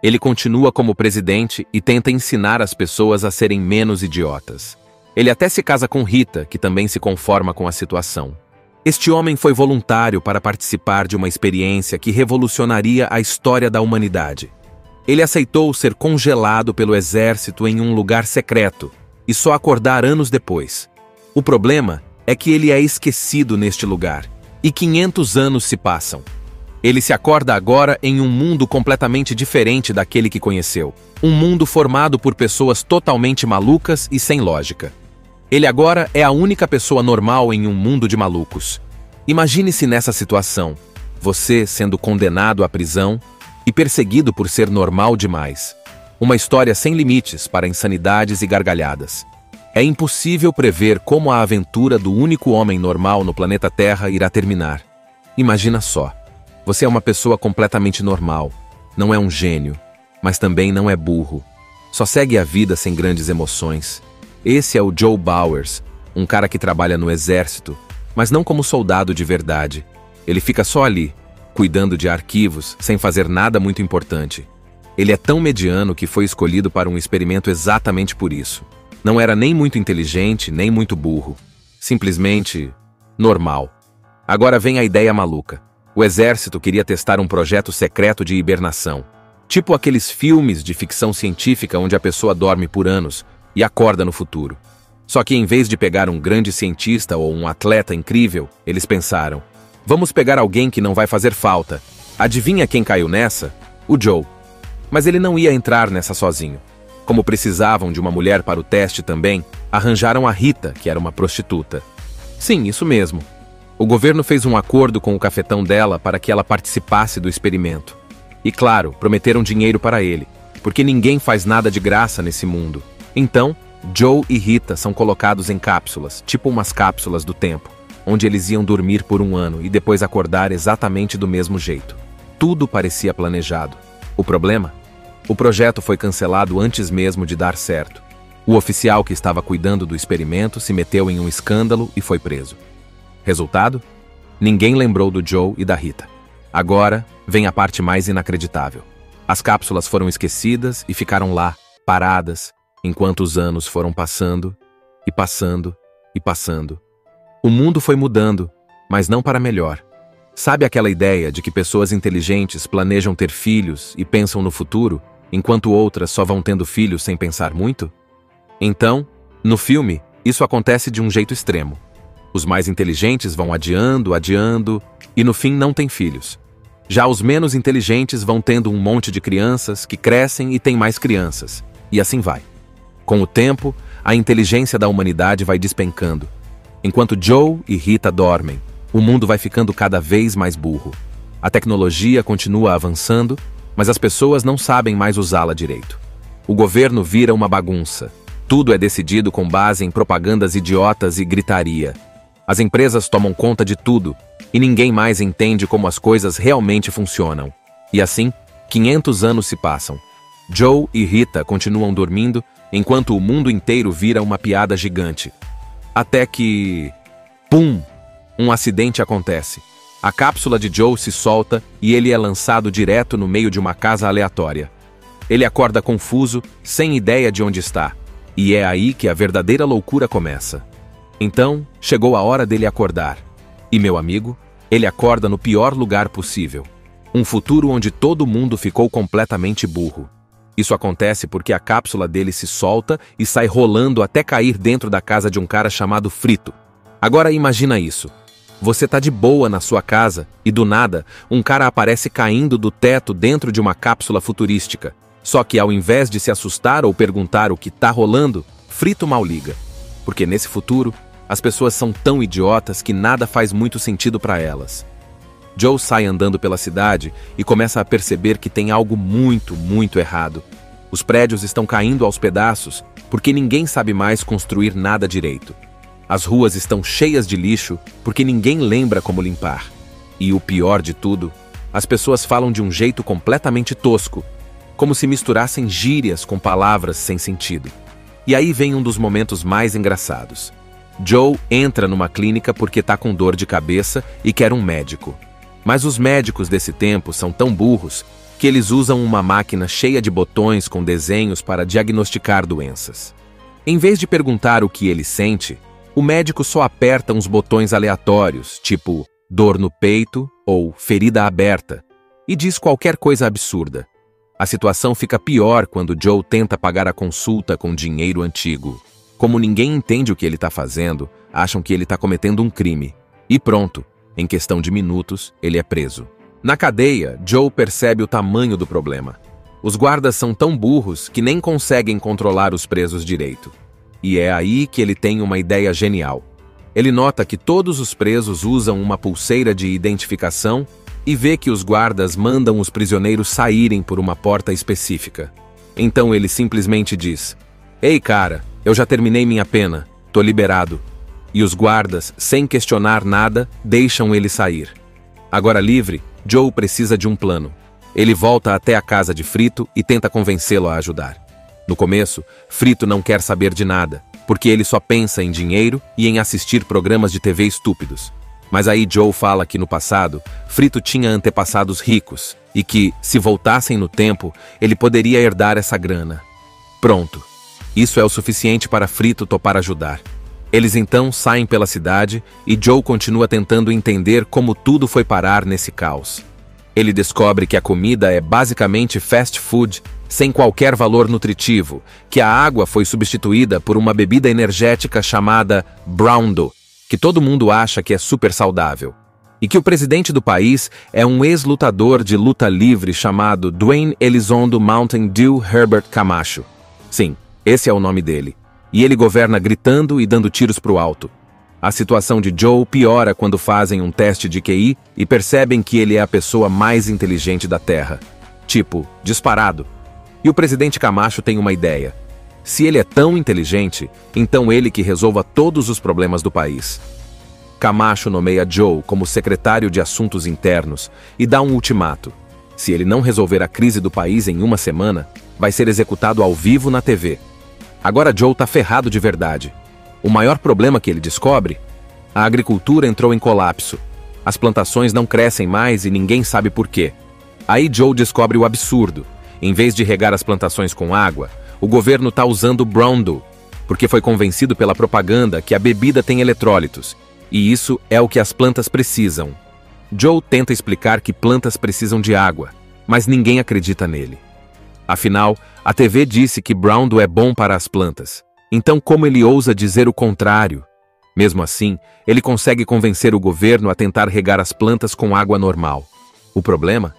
Ele continua como presidente e tenta ensinar as pessoas a serem menos idiotas. Ele até se casa com Rita, que também se conforma com a situação. Este homem foi voluntário para participar de uma experiência que revolucionaria a história da humanidade. Ele aceitou ser congelado pelo exército em um lugar secreto e só acordar anos depois. O problema é que ele é esquecido neste lugar, e 500 anos se passam. Ele se acorda agora em um mundo completamente diferente daquele que conheceu. Um mundo formado por pessoas totalmente malucas e sem lógica. Ele agora é a única pessoa normal em um mundo de malucos. Imagine-se nessa situação, você sendo condenado à prisão e perseguido por ser normal demais. Uma história sem limites para insanidades e gargalhadas. É impossível prever como a aventura do único homem normal no planeta Terra irá terminar. Imagina só. Você é uma pessoa completamente normal, não é um gênio, mas também não é burro. Só segue a vida sem grandes emoções. Esse é o Joe Bowers, um cara que trabalha no exército, mas não como soldado de verdade. Ele fica só ali, cuidando de arquivos, sem fazer nada muito importante. Ele é tão mediano que foi escolhido para um experimento exatamente por isso. Não era nem muito inteligente, nem muito burro. Simplesmente normal. Agora vem a ideia maluca. O exército queria testar um projeto secreto de hibernação. Tipo aqueles filmes de ficção científica onde a pessoa dorme por anos e acorda no futuro. Só que em vez de pegar um grande cientista ou um atleta incrível, eles pensaram: vamos pegar alguém que não vai fazer falta. Adivinha quem caiu nessa? O Joe. Mas ele não ia entrar nessa sozinho. Como precisavam de uma mulher para o teste também, arranjaram a Rita, que era uma prostituta. Sim, isso mesmo. O governo fez um acordo com o cafetão dela para que ela participasse do experimento. E claro, prometeram dinheiro para ele, porque ninguém faz nada de graça nesse mundo. Então, Joe e Rita são colocados em cápsulas, tipo umas cápsulas do tempo, onde eles iam dormir por um ano e depois acordar exatamente do mesmo jeito. Tudo parecia planejado. O problema? O projeto foi cancelado antes mesmo de dar certo. O oficial que estava cuidando do experimento se meteu em um escândalo e foi preso. Resultado? Ninguém lembrou do Joe e da Rita. Agora vem a parte mais inacreditável. As cápsulas foram esquecidas e ficaram lá, paradas, enquanto os anos foram passando, e passando, e passando. O mundo foi mudando, mas não para melhor. Sabe aquela ideia de que pessoas inteligentes planejam ter filhos e pensam no futuro, enquanto outras só vão tendo filhos sem pensar muito? Então, no filme, isso acontece de um jeito extremo. Os mais inteligentes vão adiando e no fim não têm filhos. Já os menos inteligentes vão tendo um monte de crianças que crescem e têm mais crianças, e assim vai. Com o tempo, a inteligência da humanidade vai despencando. Enquanto Joe e Rita dormem, o mundo vai ficando cada vez mais burro. A tecnologia continua avançando, mas as pessoas não sabem mais usá-la direito. O governo vira uma bagunça. Tudo é decidido com base em propagandas idiotas e gritaria. As empresas tomam conta de tudo, e ninguém mais entende como as coisas realmente funcionam. E assim, 500 anos se passam. Joe e Rita continuam dormindo, enquanto o mundo inteiro vira uma piada gigante. Até que... Pum! Um acidente acontece. A cápsula de Joe se solta e ele é lançado direto no meio de uma casa aleatória. Ele acorda confuso, sem ideia de onde está. E é aí que a verdadeira loucura começa. Então, chegou a hora dele acordar. E, meu amigo, ele acorda no pior lugar possível. Um futuro onde todo mundo ficou completamente burro. Isso acontece porque a cápsula dele se solta e sai rolando até cair dentro da casa de um cara chamado Frito. Agora imagina isso. Você tá de boa na sua casa e, do nada, um cara aparece caindo do teto dentro de uma cápsula futurística. Só que, ao invés de se assustar ou perguntar o que tá rolando, Frito mal liga. Porque nesse futuro, as pessoas são tão idiotas que nada faz muito sentido para elas. Joe sai andando pela cidade e começa a perceber que tem algo muito errado. Os prédios estão caindo aos pedaços porque ninguém sabe mais construir nada direito. As ruas estão cheias de lixo porque ninguém lembra como limpar. E o pior de tudo, as pessoas falam de um jeito completamente tosco, como se misturassem gírias com palavras sem sentido. E aí vem um dos momentos mais engraçados. Joe entra numa clínica porque tá com dor de cabeça e quer um médico. Mas os médicos desse tempo são tão burros que eles usam uma máquina cheia de botões com desenhos para diagnosticar doenças. Em vez de perguntar o que ele sente, o médico só aperta uns botões aleatórios, tipo dor no peito ou ferida aberta, e diz qualquer coisa absurda. A situação fica pior quando Joe tenta pagar a consulta com dinheiro antigo. Como ninguém entende o que ele está fazendo, acham que ele está cometendo um crime. E pronto, em questão de minutos, ele é preso. Na cadeia, Joe percebe o tamanho do problema. Os guardas são tão burros que nem conseguem controlar os presos direito. E é aí que ele tem uma ideia genial. Ele nota que todos os presos usam uma pulseira de identificação e vê que os guardas mandam os prisioneiros saírem por uma porta específica. Então ele simplesmente diz: "Ei, cara, eu já terminei minha pena, tô liberado." E os guardas, sem questionar nada, deixam ele sair. Agora livre, Joe precisa de um plano. Ele volta até a casa de Frito e tenta convencê-lo a ajudar. No começo, Frito não quer saber de nada, porque ele só pensa em dinheiro e em assistir programas de TV estúpidos. Mas aí Joe fala que no passado, Frito tinha antepassados ricos e que, se voltassem no tempo, ele poderia herdar essa grana. Pronto. Isso é o suficiente para Frito topar ajudar. Eles então saem pela cidade e Joe continua tentando entender como tudo foi parar nesse caos. Ele descobre que a comida é basicamente fast food, sem qualquer valor nutritivo, que a água foi substituída por uma bebida energética chamada Brawndo, que todo mundo acha que é super saudável, e que o presidente do país é um ex-lutador de luta livre chamado Dwayne Elizondo Mountain Dew Herbert Camacho. Sim, esse é o nome dele. E ele governa gritando e dando tiros pro alto. A situação de Joe piora quando fazem um teste de QI e percebem que ele é a pessoa mais inteligente da Terra. Tipo, disparado. E o presidente Camacho tem uma ideia. Se ele é tão inteligente, então ele que resolva todos os problemas do país. Camacho nomeia Joe como secretário de Assuntos Internos e dá um ultimato. Se ele não resolver a crise do país em uma semana, vai ser executado ao vivo na TV. Agora Joe tá ferrado de verdade. O maior problema que ele descobre? A agricultura entrou em colapso. As plantações não crescem mais e ninguém sabe por quê. Aí Joe descobre o absurdo. Em vez de regar as plantações com água, o governo tá usando Brawndo, porque foi convencido pela propaganda que a bebida tem eletrólitos, e isso é o que as plantas precisam. Joe tenta explicar que plantas precisam de água, mas ninguém acredita nele. Afinal, a TV disse que Browndow é bom para as plantas. Então, como ele ousa dizer o contrário? Mesmo assim, ele consegue convencer o governo a tentar regar as plantas com água normal. O problema?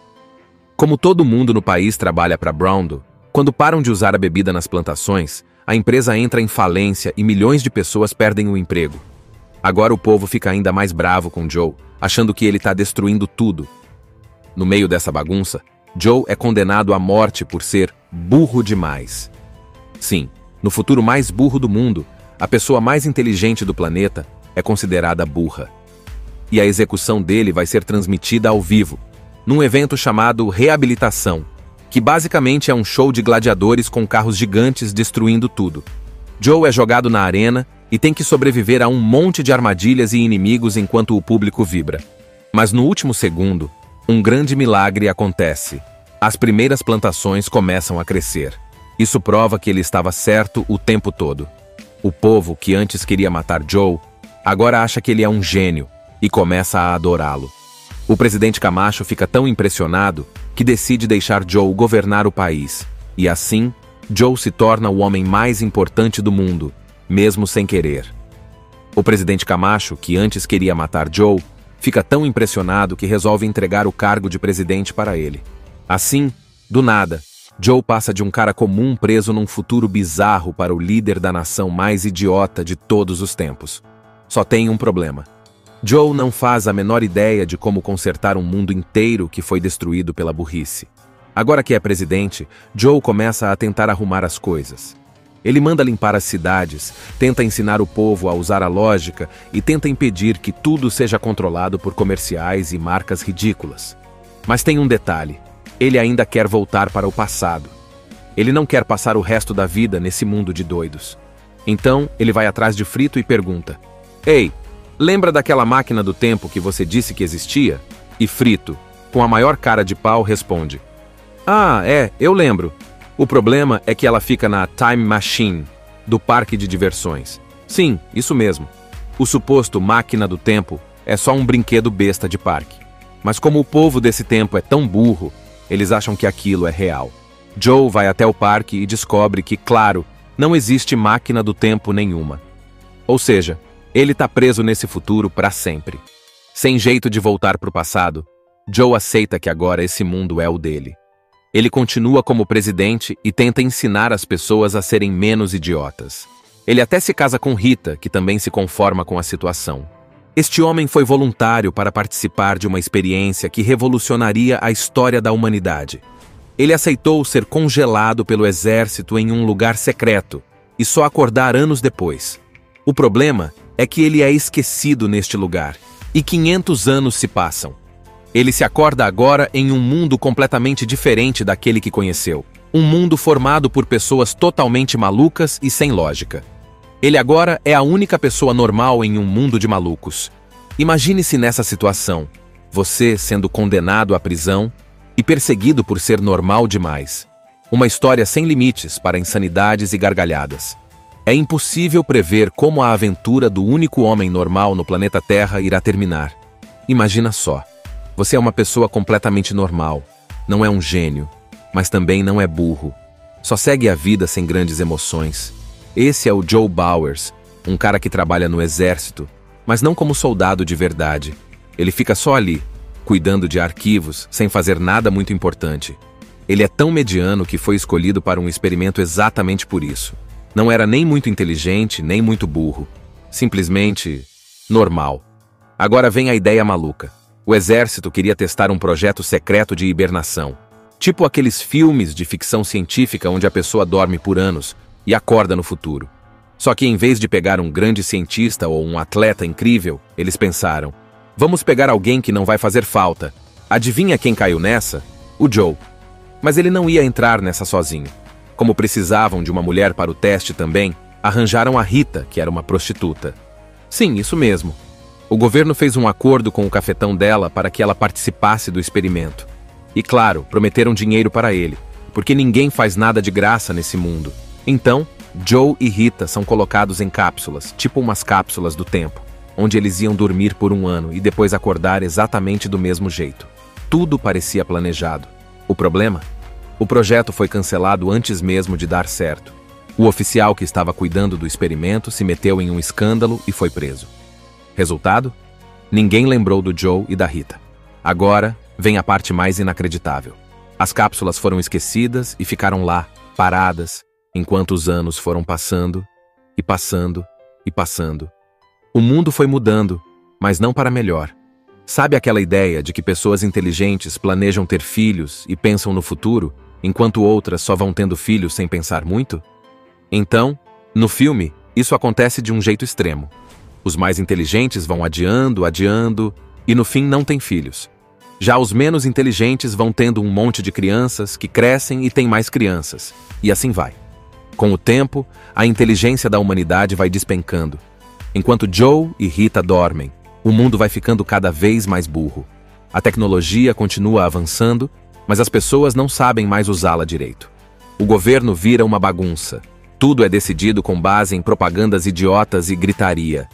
Como todo mundo no país trabalha para Browndow, quando param de usar a bebida nas plantações, a empresa entra em falência e milhões de pessoas perdem o emprego. Agora o povo fica ainda mais bravo com Joe, achando que ele está destruindo tudo. No meio dessa bagunça, Joe é condenado à morte por ser burro demais. Sim, no futuro mais burro do mundo, a pessoa mais inteligente do planeta é considerada burra. E a execução dele vai ser transmitida ao vivo, num evento chamado Reabilitação, que basicamente é um show de gladiadores com carros gigantes destruindo tudo. Joe é jogado na arena e tem que sobreviver a um monte de armadilhas e inimigos enquanto o público vibra. Mas no último segundo, um grande milagre acontece. As primeiras plantações começam a crescer. Isso prova que ele estava certo o tempo todo. O povo, que antes queria matar Joe, agora acha que ele é um gênio e começa a adorá-lo. O presidente Camacho fica tão impressionado que decide deixar Joe governar o país. E assim, Joe se torna o homem mais importante do mundo, mesmo sem querer. O presidente Camacho, que antes queria matar Joe, fica tão impressionado que resolve entregar o cargo de presidente para ele. Assim, do nada, Joe passa de um cara comum preso num futuro bizarro para o líder da nação mais idiota de todos os tempos. Só tem um problema. Joe não faz a menor ideia de como consertar um mundo inteiro que foi destruído pela burrice. Agora que é presidente, Joe começa a tentar arrumar as coisas. Ele manda limpar as cidades, tenta ensinar o povo a usar a lógica e tenta impedir que tudo seja controlado por comerciais e marcas ridículas. Mas tem um detalhe: ele ainda quer voltar para o passado. Ele não quer passar o resto da vida nesse mundo de doidos. Então, ele vai atrás de Frito e pergunta: "Ei, lembra daquela máquina do tempo que você disse que existia?" E Frito, com a maior cara de pau, responde: "Ah, eu lembro. O problema é que ela fica na Time Machine, do parque de diversões." Sim, isso mesmo. O suposto máquina do tempo é só um brinquedo besta de parque. Mas como o povo desse tempo é tão burro, eles acham que aquilo é real. Joe vai até o parque e descobre que, claro, não existe máquina do tempo nenhuma. Ou seja, ele está preso nesse futuro para sempre. Sem jeito de voltar para o passado, Joe aceita que agora esse mundo é o dele. Ele continua como presidente e tenta ensinar as pessoas a serem menos idiotas. Ele até se casa com Rita, que também se conforma com a situação. Este homem foi voluntário para participar de uma experiência que revolucionaria a história da humanidade. Ele aceitou ser congelado pelo exército em um lugar secreto e só acordar anos depois. O problema é que ele é esquecido neste lugar, e 500 anos se passam. Ele se acorda agora em um mundo completamente diferente daquele que conheceu. Um mundo formado por pessoas totalmente malucas e sem lógica. Ele agora é a única pessoa normal em um mundo de malucos. Imagine-se nessa situação, você sendo condenado à prisão e perseguido por ser normal demais. Uma história sem limites para insanidades e gargalhadas. É impossível prever como a aventura do único homem normal no planeta Terra irá terminar. Imagina só, você é uma pessoa completamente normal, não é um gênio, mas também não é burro. Só segue a vida sem grandes emoções. Esse é o Joe Bowers, um cara que trabalha no exército, mas não como soldado de verdade. Ele fica só ali, cuidando de arquivos, sem fazer nada muito importante. Ele é tão mediano que foi escolhido para um experimento exatamente por isso. Não era nem muito inteligente, nem muito burro. Simplesmente normal. Agora vem a ideia maluca. O exército queria testar um projeto secreto de hibernação. Tipo aqueles filmes de ficção científica onde a pessoa dorme por anos e acorda no futuro. Só que em vez de pegar um grande cientista ou um atleta incrível, eles pensaram: vamos pegar alguém que não vai fazer falta. Adivinha quem caiu nessa? O Joe. Mas ele não ia entrar nessa sozinho. Como precisavam de uma mulher para o teste também, arranjaram a Rita, que era uma prostituta. Sim, isso mesmo. O governo fez um acordo com o cafetão dela para que ela participasse do experimento. E claro, prometeram dinheiro para ele, porque ninguém faz nada de graça nesse mundo. Então, Joe e Rita são colocados em cápsulas, tipo umas cápsulas do tempo. onde eles iam dormir por um ano e depois acordar exatamente do mesmo jeito. Tudo parecia planejado. O problema? O projeto foi cancelado antes mesmo de dar certo. O oficial que estava cuidando do experimento se meteu em um escândalo e foi preso. Resultado? Ninguém lembrou do Joe e da Rita. Agora vem a parte mais inacreditável. As cápsulas foram esquecidas e ficaram lá, paradas, enquanto os anos foram passando e passando e passando. O mundo foi mudando, mas não para melhor. Sabe aquela ideia de que pessoas inteligentes planejam ter filhos e pensam no futuro, enquanto outras só vão tendo filhos sem pensar muito? Então, no filme, isso acontece de um jeito extremo. Os mais inteligentes vão adiando, adiando, e no fim não têm filhos. Já os menos inteligentes vão tendo um monte de crianças que crescem e têm mais crianças, e assim vai. Com o tempo, a inteligência da humanidade vai despencando. Enquanto Joe e Rita dormem, o mundo vai ficando cada vez mais burro. A tecnologia continua avançando, mas as pessoas não sabem mais usá-la direito. O governo vira uma bagunça. Tudo é decidido com base em propagandas idiotas e gritaria.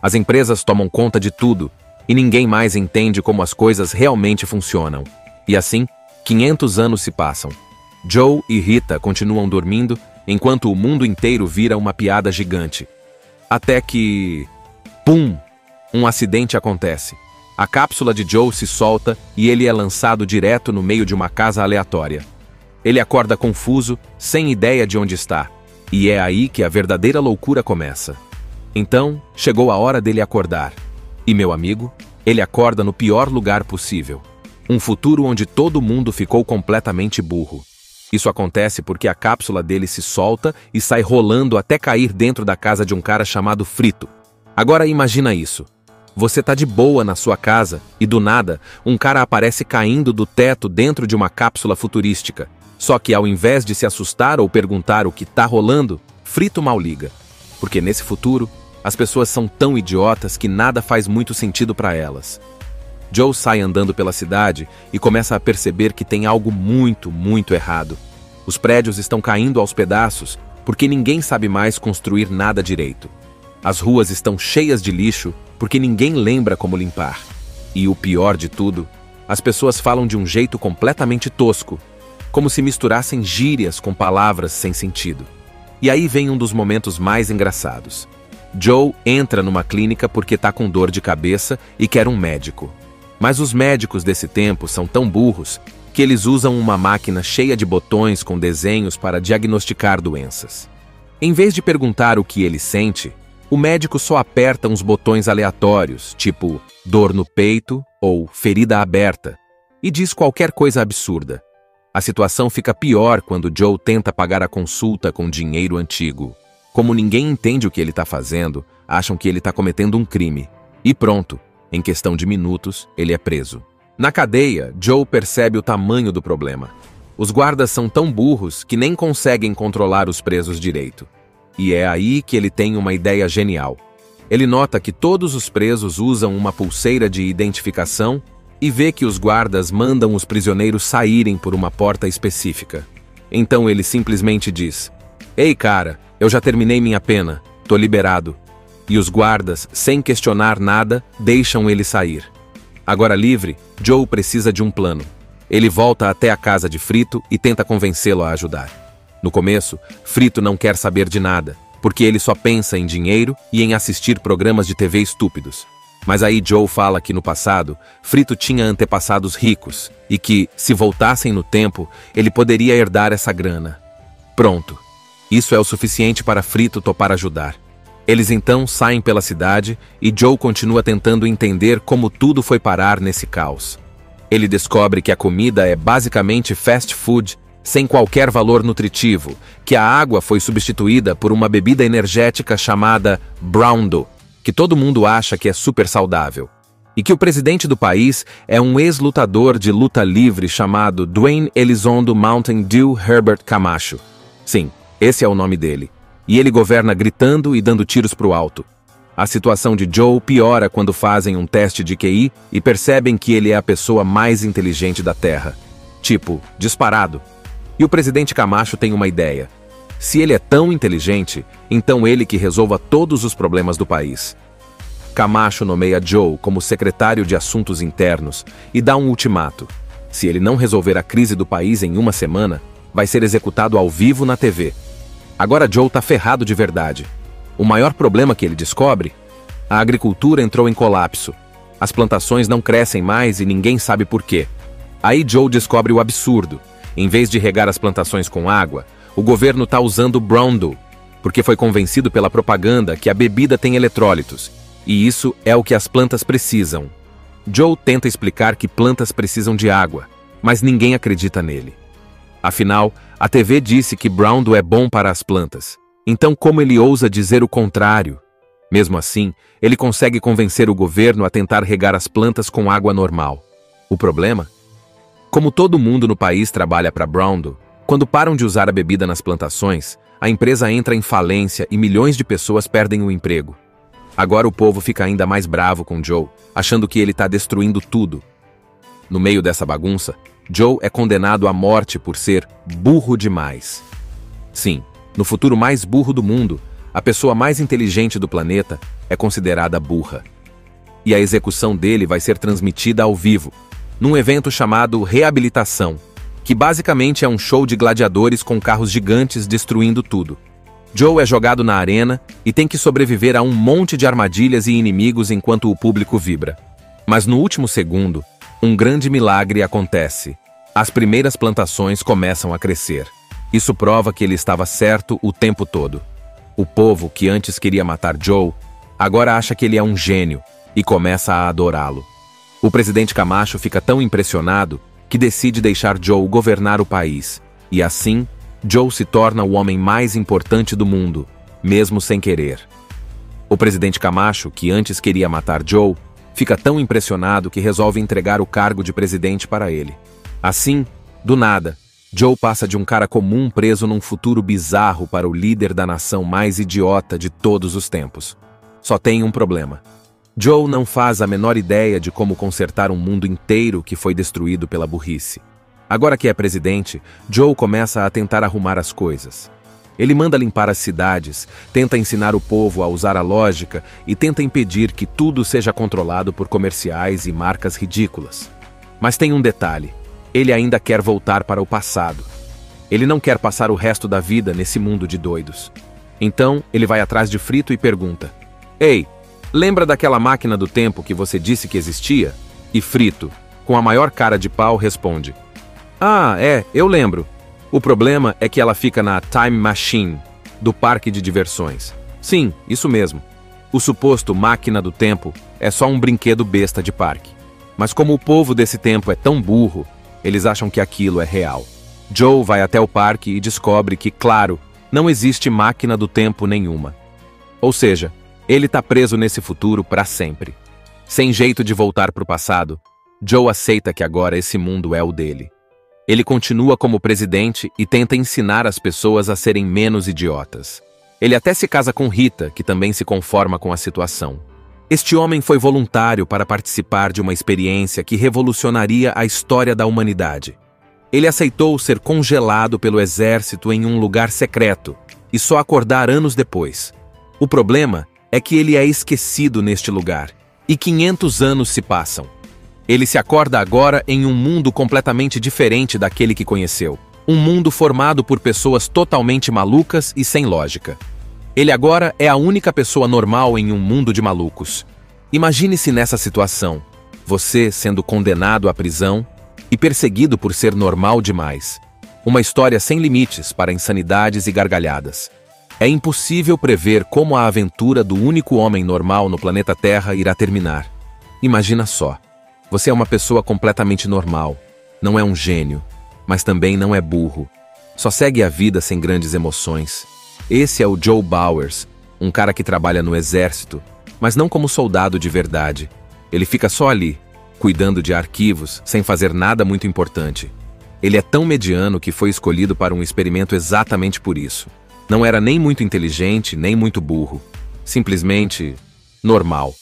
As empresas tomam conta de tudo, e ninguém mais entende como as coisas realmente funcionam. E assim, 500 anos se passam. Joe e Rita continuam dormindo, enquanto o mundo inteiro vira uma piada gigante. Até que... pum! Um acidente acontece. A cápsula de Joe se solta e ele é lançado direto no meio de uma casa aleatória. Ele acorda confuso, sem ideia de onde está. E é aí que a verdadeira loucura começa. Então, chegou a hora dele acordar. E, meu amigo, ele acorda no pior lugar possível. Um futuro onde todo mundo ficou completamente burro. Isso acontece porque a cápsula dele se solta e sai rolando até cair dentro da casa de um cara chamado Frito. Agora imagina isso. Você tá de boa na sua casa e, do nada, um cara aparece caindo do teto dentro de uma cápsula futurística. Só que, ao invés de se assustar ou perguntar o que tá rolando, Frito mal liga. Porque nesse futuro, as pessoas são tão idiotas que nada faz muito sentido para elas. Joe sai andando pela cidade e começa a perceber que tem algo muito, muito errado. Os prédios estão caindo aos pedaços porque ninguém sabe mais construir nada direito. As ruas estão cheias de lixo porque ninguém lembra como limpar. E o pior de tudo, as pessoas falam de um jeito completamente tosco, como se misturassem gírias com palavras sem sentido. E aí vem um dos momentos mais engraçados. Joe entra numa clínica porque tá com dor de cabeça e quer um médico. Mas os médicos desse tempo são tão burros que eles usam uma máquina cheia de botões com desenhos para diagnosticar doenças. Em vez de perguntar o que ele sente, o médico só aperta uns botões aleatórios, tipo dor no peito ou ferida aberta, e diz qualquer coisa absurda. A situação fica pior quando Joe tenta pagar a consulta com dinheiro antigo. Como ninguém entende o que ele está fazendo, acham que ele está cometendo um crime. E pronto, em questão de minutos, ele é preso. Na cadeia, Joe percebe o tamanho do problema. Os guardas são tão burros que nem conseguem controlar os presos direito. E é aí que ele tem uma ideia genial. Ele nota que todos os presos usam uma pulseira de identificação e vê que os guardas mandam os prisioneiros saírem por uma porta específica. Então ele simplesmente diz: "Ei, cara, eu já terminei minha pena, tô liberado." E os guardas, sem questionar nada, deixam ele sair. Agora livre, Joe precisa de um plano. Ele volta até a casa de Frito e tenta convencê-lo a ajudar. No começo, Frito não quer saber de nada, porque ele só pensa em dinheiro e em assistir programas de TV estúpidos. Mas aí Joe fala que no passado, Frito tinha antepassados ricos e que, se voltassem no tempo, ele poderia herdar essa grana. Pronto. Isso é o suficiente para Frito topar ajudar. Eles então saem pela cidade e Joe continua tentando entender como tudo foi parar nesse caos. Ele descobre que a comida é basicamente fast food, sem qualquer valor nutritivo, que a água foi substituída por uma bebida energética chamada Brawndo, que todo mundo acha que é super saudável, e que o presidente do país é um ex-lutador de luta livre chamado Dwayne Elizondo Mountain Dew Herbert Camacho. Sim, esse é o nome dele. E ele governa gritando e dando tiros pro alto. A situação de Joe piora quando fazem um teste de QI e percebem que ele é a pessoa mais inteligente da Terra. Tipo, disparado. E o presidente Camacho tem uma ideia. Se ele é tão inteligente, então ele que resolva todos os problemas do país. Camacho nomeia Joe como secretário de Assuntos Internos e dá um ultimato. Se ele não resolver a crise do país em uma semana, vai ser executado ao vivo na TV. Agora Joe tá ferrado de verdade. O maior problema que ele descobre? A agricultura entrou em colapso. As plantações não crescem mais e ninguém sabe por quê. Aí Joe descobre o absurdo. Em vez de regar as plantações com água, o governo tá usando Brown-Dew, porque foi convencido pela propaganda que a bebida tem eletrólitos, e isso é o que as plantas precisam. Joe tenta explicar que plantas precisam de água, mas ninguém acredita nele. Afinal, a TV disse que Brown-Dew é bom para as plantas. Então como ele ousa dizer o contrário? Mesmo assim, ele consegue convencer o governo a tentar regar as plantas com água normal. O problema? Como todo mundo no país trabalha para Brown-Dew, quando param de usar a bebida nas plantações, a empresa entra em falência e milhões de pessoas perdem o emprego. Agora o povo fica ainda mais bravo com Joe, achando que ele está destruindo tudo. No meio dessa bagunça, Joe é condenado à morte por ser burro demais. Sim, no futuro mais burro do mundo, a pessoa mais inteligente do planeta é considerada burra. E a execução dele vai ser transmitida ao vivo, num evento chamado Reabilitação, que basicamente é um show de gladiadores com carros gigantes destruindo tudo. Joe é jogado na arena e tem que sobreviver a um monte de armadilhas e inimigos enquanto o público vibra. Mas no último segundo, um grande milagre acontece. As primeiras plantações começam a crescer. Isso prova que ele estava certo o tempo todo. O povo, que antes queria matar Joe, agora acha que ele é um gênio e começa a adorá-lo. O presidente Camacho fica tão impressionado que decide deixar Joe governar o país, e assim, Joe se torna o homem mais importante do mundo, mesmo sem querer. O presidente Camacho, que antes queria matar Joe, fica tão impressionado que resolve entregar o cargo de presidente para ele. Assim, do nada, Joe passa de um cara comum preso num futuro bizarro para o líder da nação mais idiota de todos os tempos. Só tem um problema. Joe não faz a menor ideia de como consertar um mundo inteiro que foi destruído pela burrice. Agora que é presidente, Joe começa a tentar arrumar as coisas. Ele manda limpar as cidades, tenta ensinar o povo a usar a lógica e tenta impedir que tudo seja controlado por comerciais e marcas ridículas. Mas tem um detalhe: ele ainda quer voltar para o passado. Ele não quer passar o resto da vida nesse mundo de doidos. Então, ele vai atrás de Frito e pergunta: "Ei, lembra daquela máquina do tempo que você disse que existia?" E Frito, com a maior cara de pau, responde: "Ah, eu lembro. O problema é que ela fica na Time Machine, do parque de diversões." Sim, isso mesmo. O suposto máquina do tempo é só um brinquedo besta de parque. Mas como o povo desse tempo é tão burro, eles acham que aquilo é real. Joe vai até o parque e descobre que, claro, não existe máquina do tempo nenhuma. Ou seja, ele está preso nesse futuro para sempre. Sem jeito de voltar para o passado, Joe aceita que agora esse mundo é o dele. Ele continua como presidente e tenta ensinar as pessoas a serem menos idiotas. Ele até se casa com Rita, que também se conforma com a situação. Este homem foi voluntário para participar de uma experiência que revolucionaria a história da humanidade. Ele aceitou ser congelado pelo exército em um lugar secreto e só acordar anos depois. O problema é que ele é esquecido neste lugar, e 500 anos se passam. Ele se acorda agora em um mundo completamente diferente daquele que conheceu. Um mundo formado por pessoas totalmente malucas e sem lógica. Ele agora é a única pessoa normal em um mundo de malucos. Imagine-se nessa situação, você sendo condenado à prisão e perseguido por ser normal demais. Uma história sem limites para insanidades e gargalhadas. É impossível prever como a aventura do único homem normal no planeta Terra irá terminar. Imagina só, você é uma pessoa completamente normal, não é um gênio, mas também não é burro. Só segue a vida sem grandes emoções. Esse é o Joe Bowers, um cara que trabalha no exército, mas não como soldado de verdade. Ele fica só ali, cuidando de arquivos, sem fazer nada muito importante. Ele é tão mediano que foi escolhido para um experimento exatamente por isso. Não era nem muito inteligente, nem muito burro. Simplesmente normal.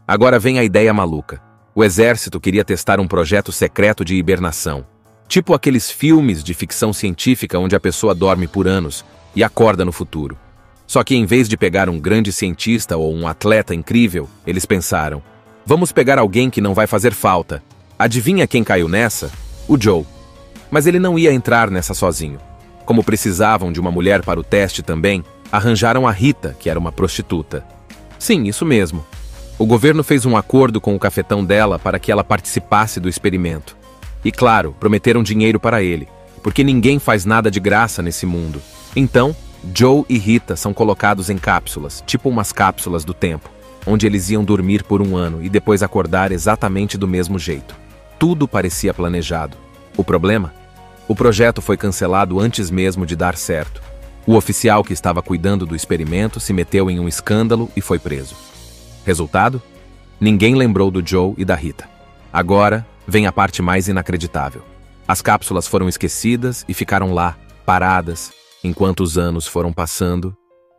Agora vem a ideia maluca. O exército queria testar um projeto secreto de hibernação. Tipo aqueles filmes de ficção científica onde a pessoa dorme por anos e acorda no futuro. Só que em vez de pegar um grande cientista ou um atleta incrível, eles pensaram: vamos pegar alguém que não vai fazer falta. Adivinha quem caiu nessa? O Joe. Mas ele não ia entrar nessa sozinho. Como precisavam de uma mulher para o teste também, arranjaram a Rita, que era uma prostituta. Sim, isso mesmo. O governo fez um acordo com o cafetão dela para que ela participasse do experimento. E claro, prometeram dinheiro para ele, porque ninguém faz nada de graça nesse mundo. Então, Joe e Rita são colocados em cápsulas, tipo umas cápsulas do tempo, onde eles iam dormir por 1 ano e depois acordar exatamente do mesmo jeito. Tudo parecia planejado. O problema? O projeto foi cancelado antes mesmo de dar certo. O oficial que estava cuidando do experimento se meteu em um escândalo e foi preso. Resultado? Ninguém lembrou do Joe e da Rita. Agora vem a parte mais inacreditável. As cápsulas foram esquecidas e ficaram lá, paradas, enquanto os anos foram passando,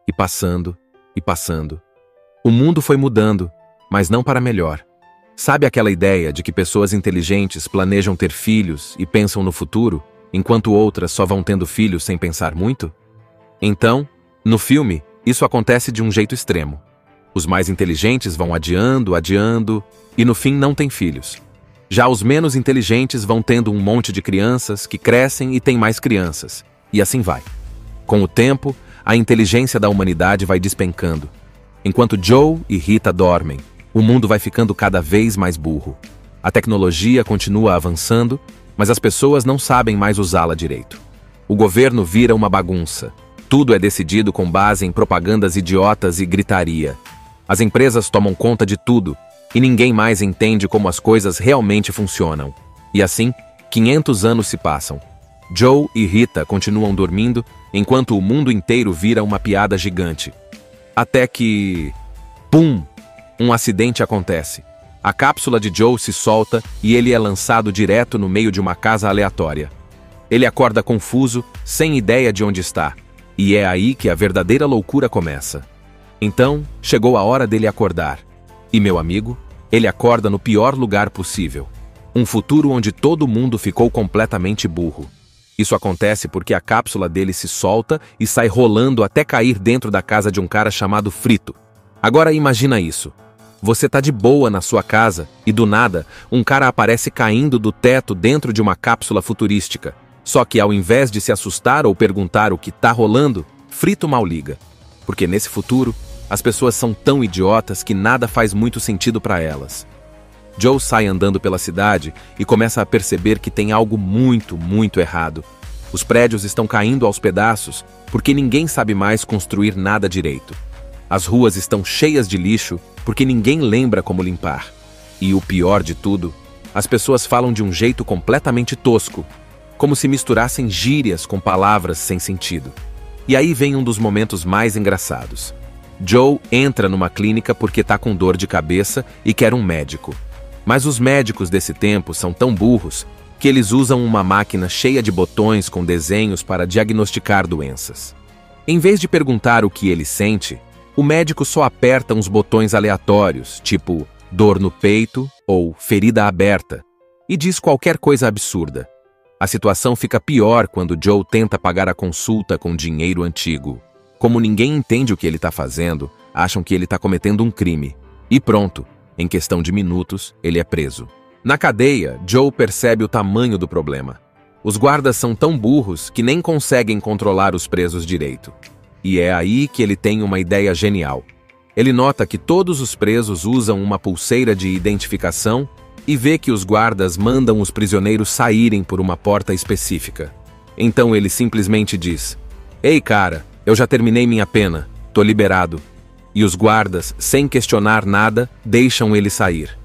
e passando, e passando. O mundo foi mudando, mas não para melhor. Sabe aquela ideia de que pessoas inteligentes planejam ter filhos e pensam no futuro, enquanto outras só vão tendo filhos sem pensar muito? Então, no filme, isso acontece de um jeito extremo. Os mais inteligentes vão adiando, e no fim não têm filhos. Já os menos inteligentes vão tendo um monte de crianças que crescem e têm mais crianças. E assim vai. Com o tempo, a inteligência da humanidade vai despencando. Enquanto Joe e Rita dormem, o mundo vai ficando cada vez mais burro. A tecnologia continua avançando, mas as pessoas não sabem mais usá-la direito. O governo vira uma bagunça. Tudo é decidido com base em propagandas idiotas e gritaria. As empresas tomam conta de tudo, e ninguém mais entende como as coisas realmente funcionam. E assim, 500 anos se passam. Joe e Rita continuam dormindo, enquanto o mundo inteiro vira uma piada gigante. Até que... pum! Um acidente acontece. A cápsula de Joe se solta e ele é lançado direto no meio de uma casa aleatória. Ele acorda confuso, sem ideia de onde está. E é aí que a verdadeira loucura começa. Então, chegou a hora dele acordar. E, meu amigo, ele acorda no pior lugar possível. Um futuro onde todo mundo ficou completamente burro. Isso acontece porque a cápsula dele se solta e sai rolando até cair dentro da casa de um cara chamado Frito. Agora imagina isso. Você tá de boa na sua casa e, do nada, um cara aparece caindo do teto dentro de uma cápsula futurística. Só que, ao invés de se assustar ou perguntar o que tá rolando, Frito mal liga. Porque nesse futuro, as pessoas são tão idiotas que nada faz muito sentido para elas. Joe sai andando pela cidade e começa a perceber que tem algo muito, muito errado. Os prédios estão caindo aos pedaços porque ninguém sabe mais construir nada direito. As ruas estão cheias de lixo porque ninguém lembra como limpar. E o pior de tudo, as pessoas falam de um jeito completamente tosco, como se misturassem gírias com palavras sem sentido. E aí vem um dos momentos mais engraçados. Joe entra numa clínica porque tá com dor de cabeça e quer um médico. Mas os médicos desse tempo são tão burros que eles usam uma máquina cheia de botões com desenhos para diagnosticar doenças. Em vez de perguntar o que ele sente, o médico só aperta uns botões aleatórios, tipo dor no peito ou ferida aberta, e diz qualquer coisa absurda. A situação fica pior quando Joe tenta pagar a consulta com dinheiro antigo. Como ninguém entende o que ele está fazendo, acham que ele está cometendo um crime. E pronto, em questão de minutos, ele é preso. Na cadeia, Joe percebe o tamanho do problema. Os guardas são tão burros que nem conseguem controlar os presos direito. E é aí que ele tem uma ideia genial. Ele nota que todos os presos usam uma pulseira de identificação e vê que os guardas mandam os prisioneiros saírem por uma porta específica. Então ele simplesmente diz: "Ei, cara, eu já terminei minha pena, tô liberado." E os guardas, sem questionar nada, deixam ele sair.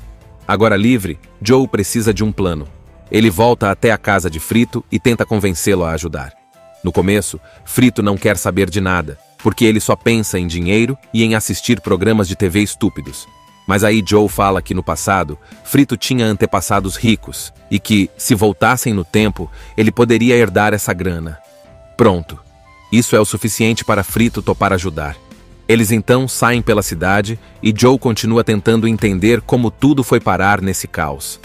Agora livre, Joe precisa de um plano. Ele volta até a casa de Frito e tenta convencê-lo a ajudar. No começo, Frito não quer saber de nada, porque ele só pensa em dinheiro e em assistir programas de TV estúpidos. Mas aí Joe fala que no passado, Frito tinha antepassados ricos e que, se voltassem no tempo, ele poderia herdar essa grana. Pronto. Isso é o suficiente para Frito topar ajudar. Eles então saem pela cidade e Joe continua tentando entender como tudo foi parar nesse caos.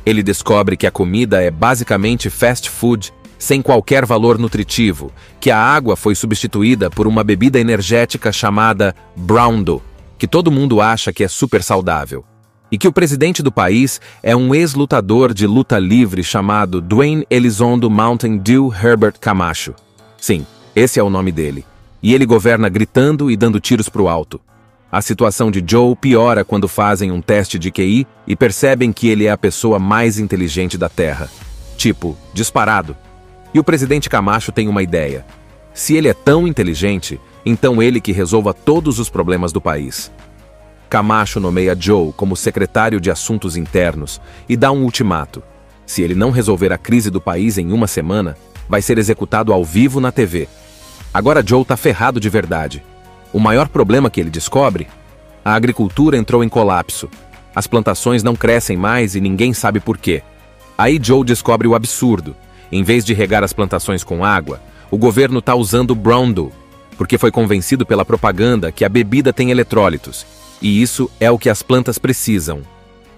Ele descobre que a comida é basicamente fast food sem qualquer valor nutritivo, que a água foi substituída por uma bebida energética chamada Brawndo, que todo mundo acha que é super saudável. E que o presidente do país é um ex-lutador de luta livre chamado Dwayne Elizondo Mountain Dew Herbert Camacho. Sim, esse é o nome dele. E ele governa gritando e dando tiros pro alto. A situação de Joe piora quando fazem um teste de QI e percebem que ele é a pessoa mais inteligente da Terra. Tipo, disparado. E o presidente Camacho tem uma ideia. Se ele é tão inteligente, então ele que resolva todos os problemas do país. Camacho nomeia Joe como secretário de Assuntos Internos e dá um ultimato. Se ele não resolver a crise do país em uma semana, vai ser executado ao vivo na TV. Agora Joe tá ferrado de verdade. O maior problema que ele descobre? A agricultura entrou em colapso. As plantações não crescem mais e ninguém sabe por quê. Aí Joe descobre o absurdo. Em vez de regar as plantações com água, o governo tá usando Brawndo, porque foi convencido pela propaganda que a bebida tem eletrólitos. E isso é o que as plantas precisam.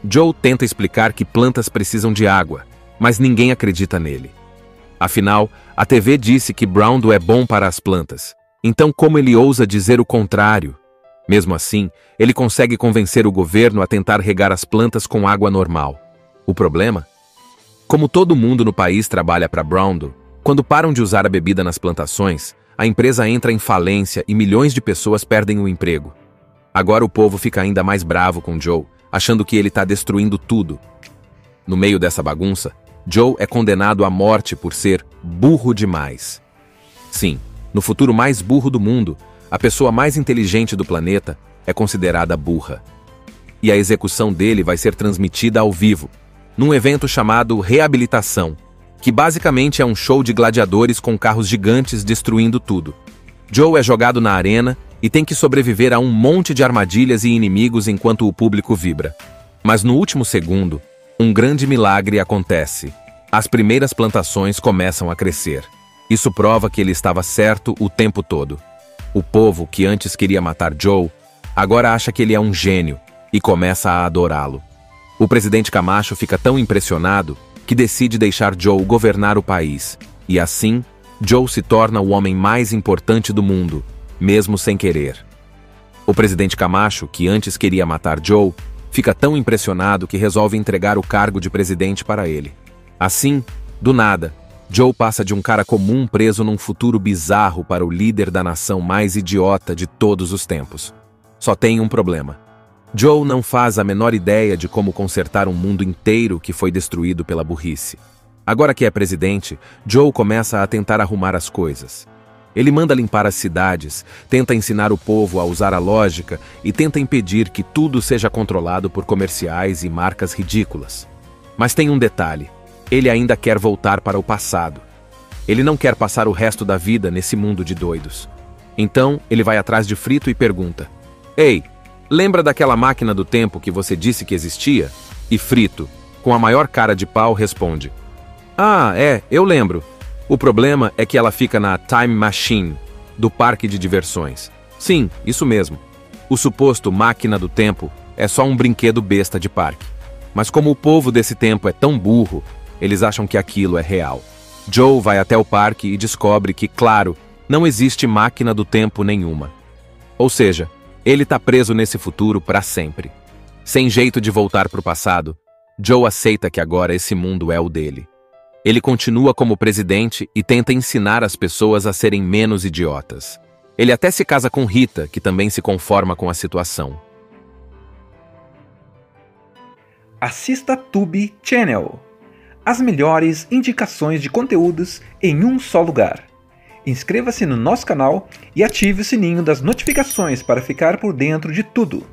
Joe tenta explicar que plantas precisam de água, mas ninguém acredita nele. Afinal, a TV disse que Brawndo é bom para as plantas. Então como ele ousa dizer o contrário? Mesmo assim, ele consegue convencer o governo a tentar regar as plantas com água normal. O problema? Como todo mundo no país trabalha para Brawndo, quando param de usar a bebida nas plantações, a empresa entra em falência e milhões de pessoas perdem o emprego. Agora o povo fica ainda mais bravo com Joe, achando que ele está destruindo tudo. No meio dessa bagunça, Joe é condenado à morte por ser burro demais. Sim, no futuro mais burro do mundo, a pessoa mais inteligente do planeta é considerada burra. E a execução dele vai ser transmitida ao vivo, num evento chamado Reabilitação, que basicamente é um show de gladiadores com carros gigantes destruindo tudo. Joe é jogado na arena e tem que sobreviver a um monte de armadilhas e inimigos enquanto o público vibra. Mas no último segundo, um grande milagre acontece. As primeiras plantações começam a crescer. Isso prova que ele estava certo o tempo todo. O povo, que antes queria matar Joe, agora acha que ele é um gênio e começa a adorá-lo. O presidente Camacho fica tão impressionado que decide deixar Joe governar o país. E assim, Joe se torna o homem mais importante do mundo, mesmo sem querer. O presidente Camacho, que antes queria matar Joe, fica tão impressionado que resolve entregar o cargo de presidente para ele. Assim, do nada, Joe passa de um cara comum preso num futuro bizarro para o líder da nação mais idiota de todos os tempos. Só tem um problema. Joe não faz a menor ideia de como consertar um mundo inteiro que foi destruído pela burrice. Agora que é presidente, Joe começa a tentar arrumar as coisas. Ele manda limpar as cidades, tenta ensinar o povo a usar a lógica e tenta impedir que tudo seja controlado por comerciais e marcas ridículas. Mas tem um detalhe. Ele ainda quer voltar para o passado. Ele não quer passar o resto da vida nesse mundo de doidos. Então, ele vai atrás de Frito e pergunta: "Ei, lembra daquela máquina do tempo que você disse que existia?" E Frito, com a maior cara de pau, responde: "Ah, eu lembro. O problema é que ela fica na Time Machine, do parque de diversões." Sim, isso mesmo. O suposto máquina do tempo é só um brinquedo besta de parque. Mas como o povo desse tempo é tão burro, eles acham que aquilo é real. Joe vai até o parque e descobre que, claro, não existe máquina do tempo nenhuma. Ou seja, ele está preso nesse futuro para sempre. Sem jeito de voltar para o passado, Joe aceita que agora esse mundo é o dele. Ele continua como presidente e tenta ensinar as pessoas a serem menos idiotas. Ele até se casa com Rita, que também se conforma com a situação. Assista Tube Channel. As melhores indicações de conteúdos em um só lugar. Inscreva-se no nosso canal e ative o sininho das notificações para ficar por dentro de tudo.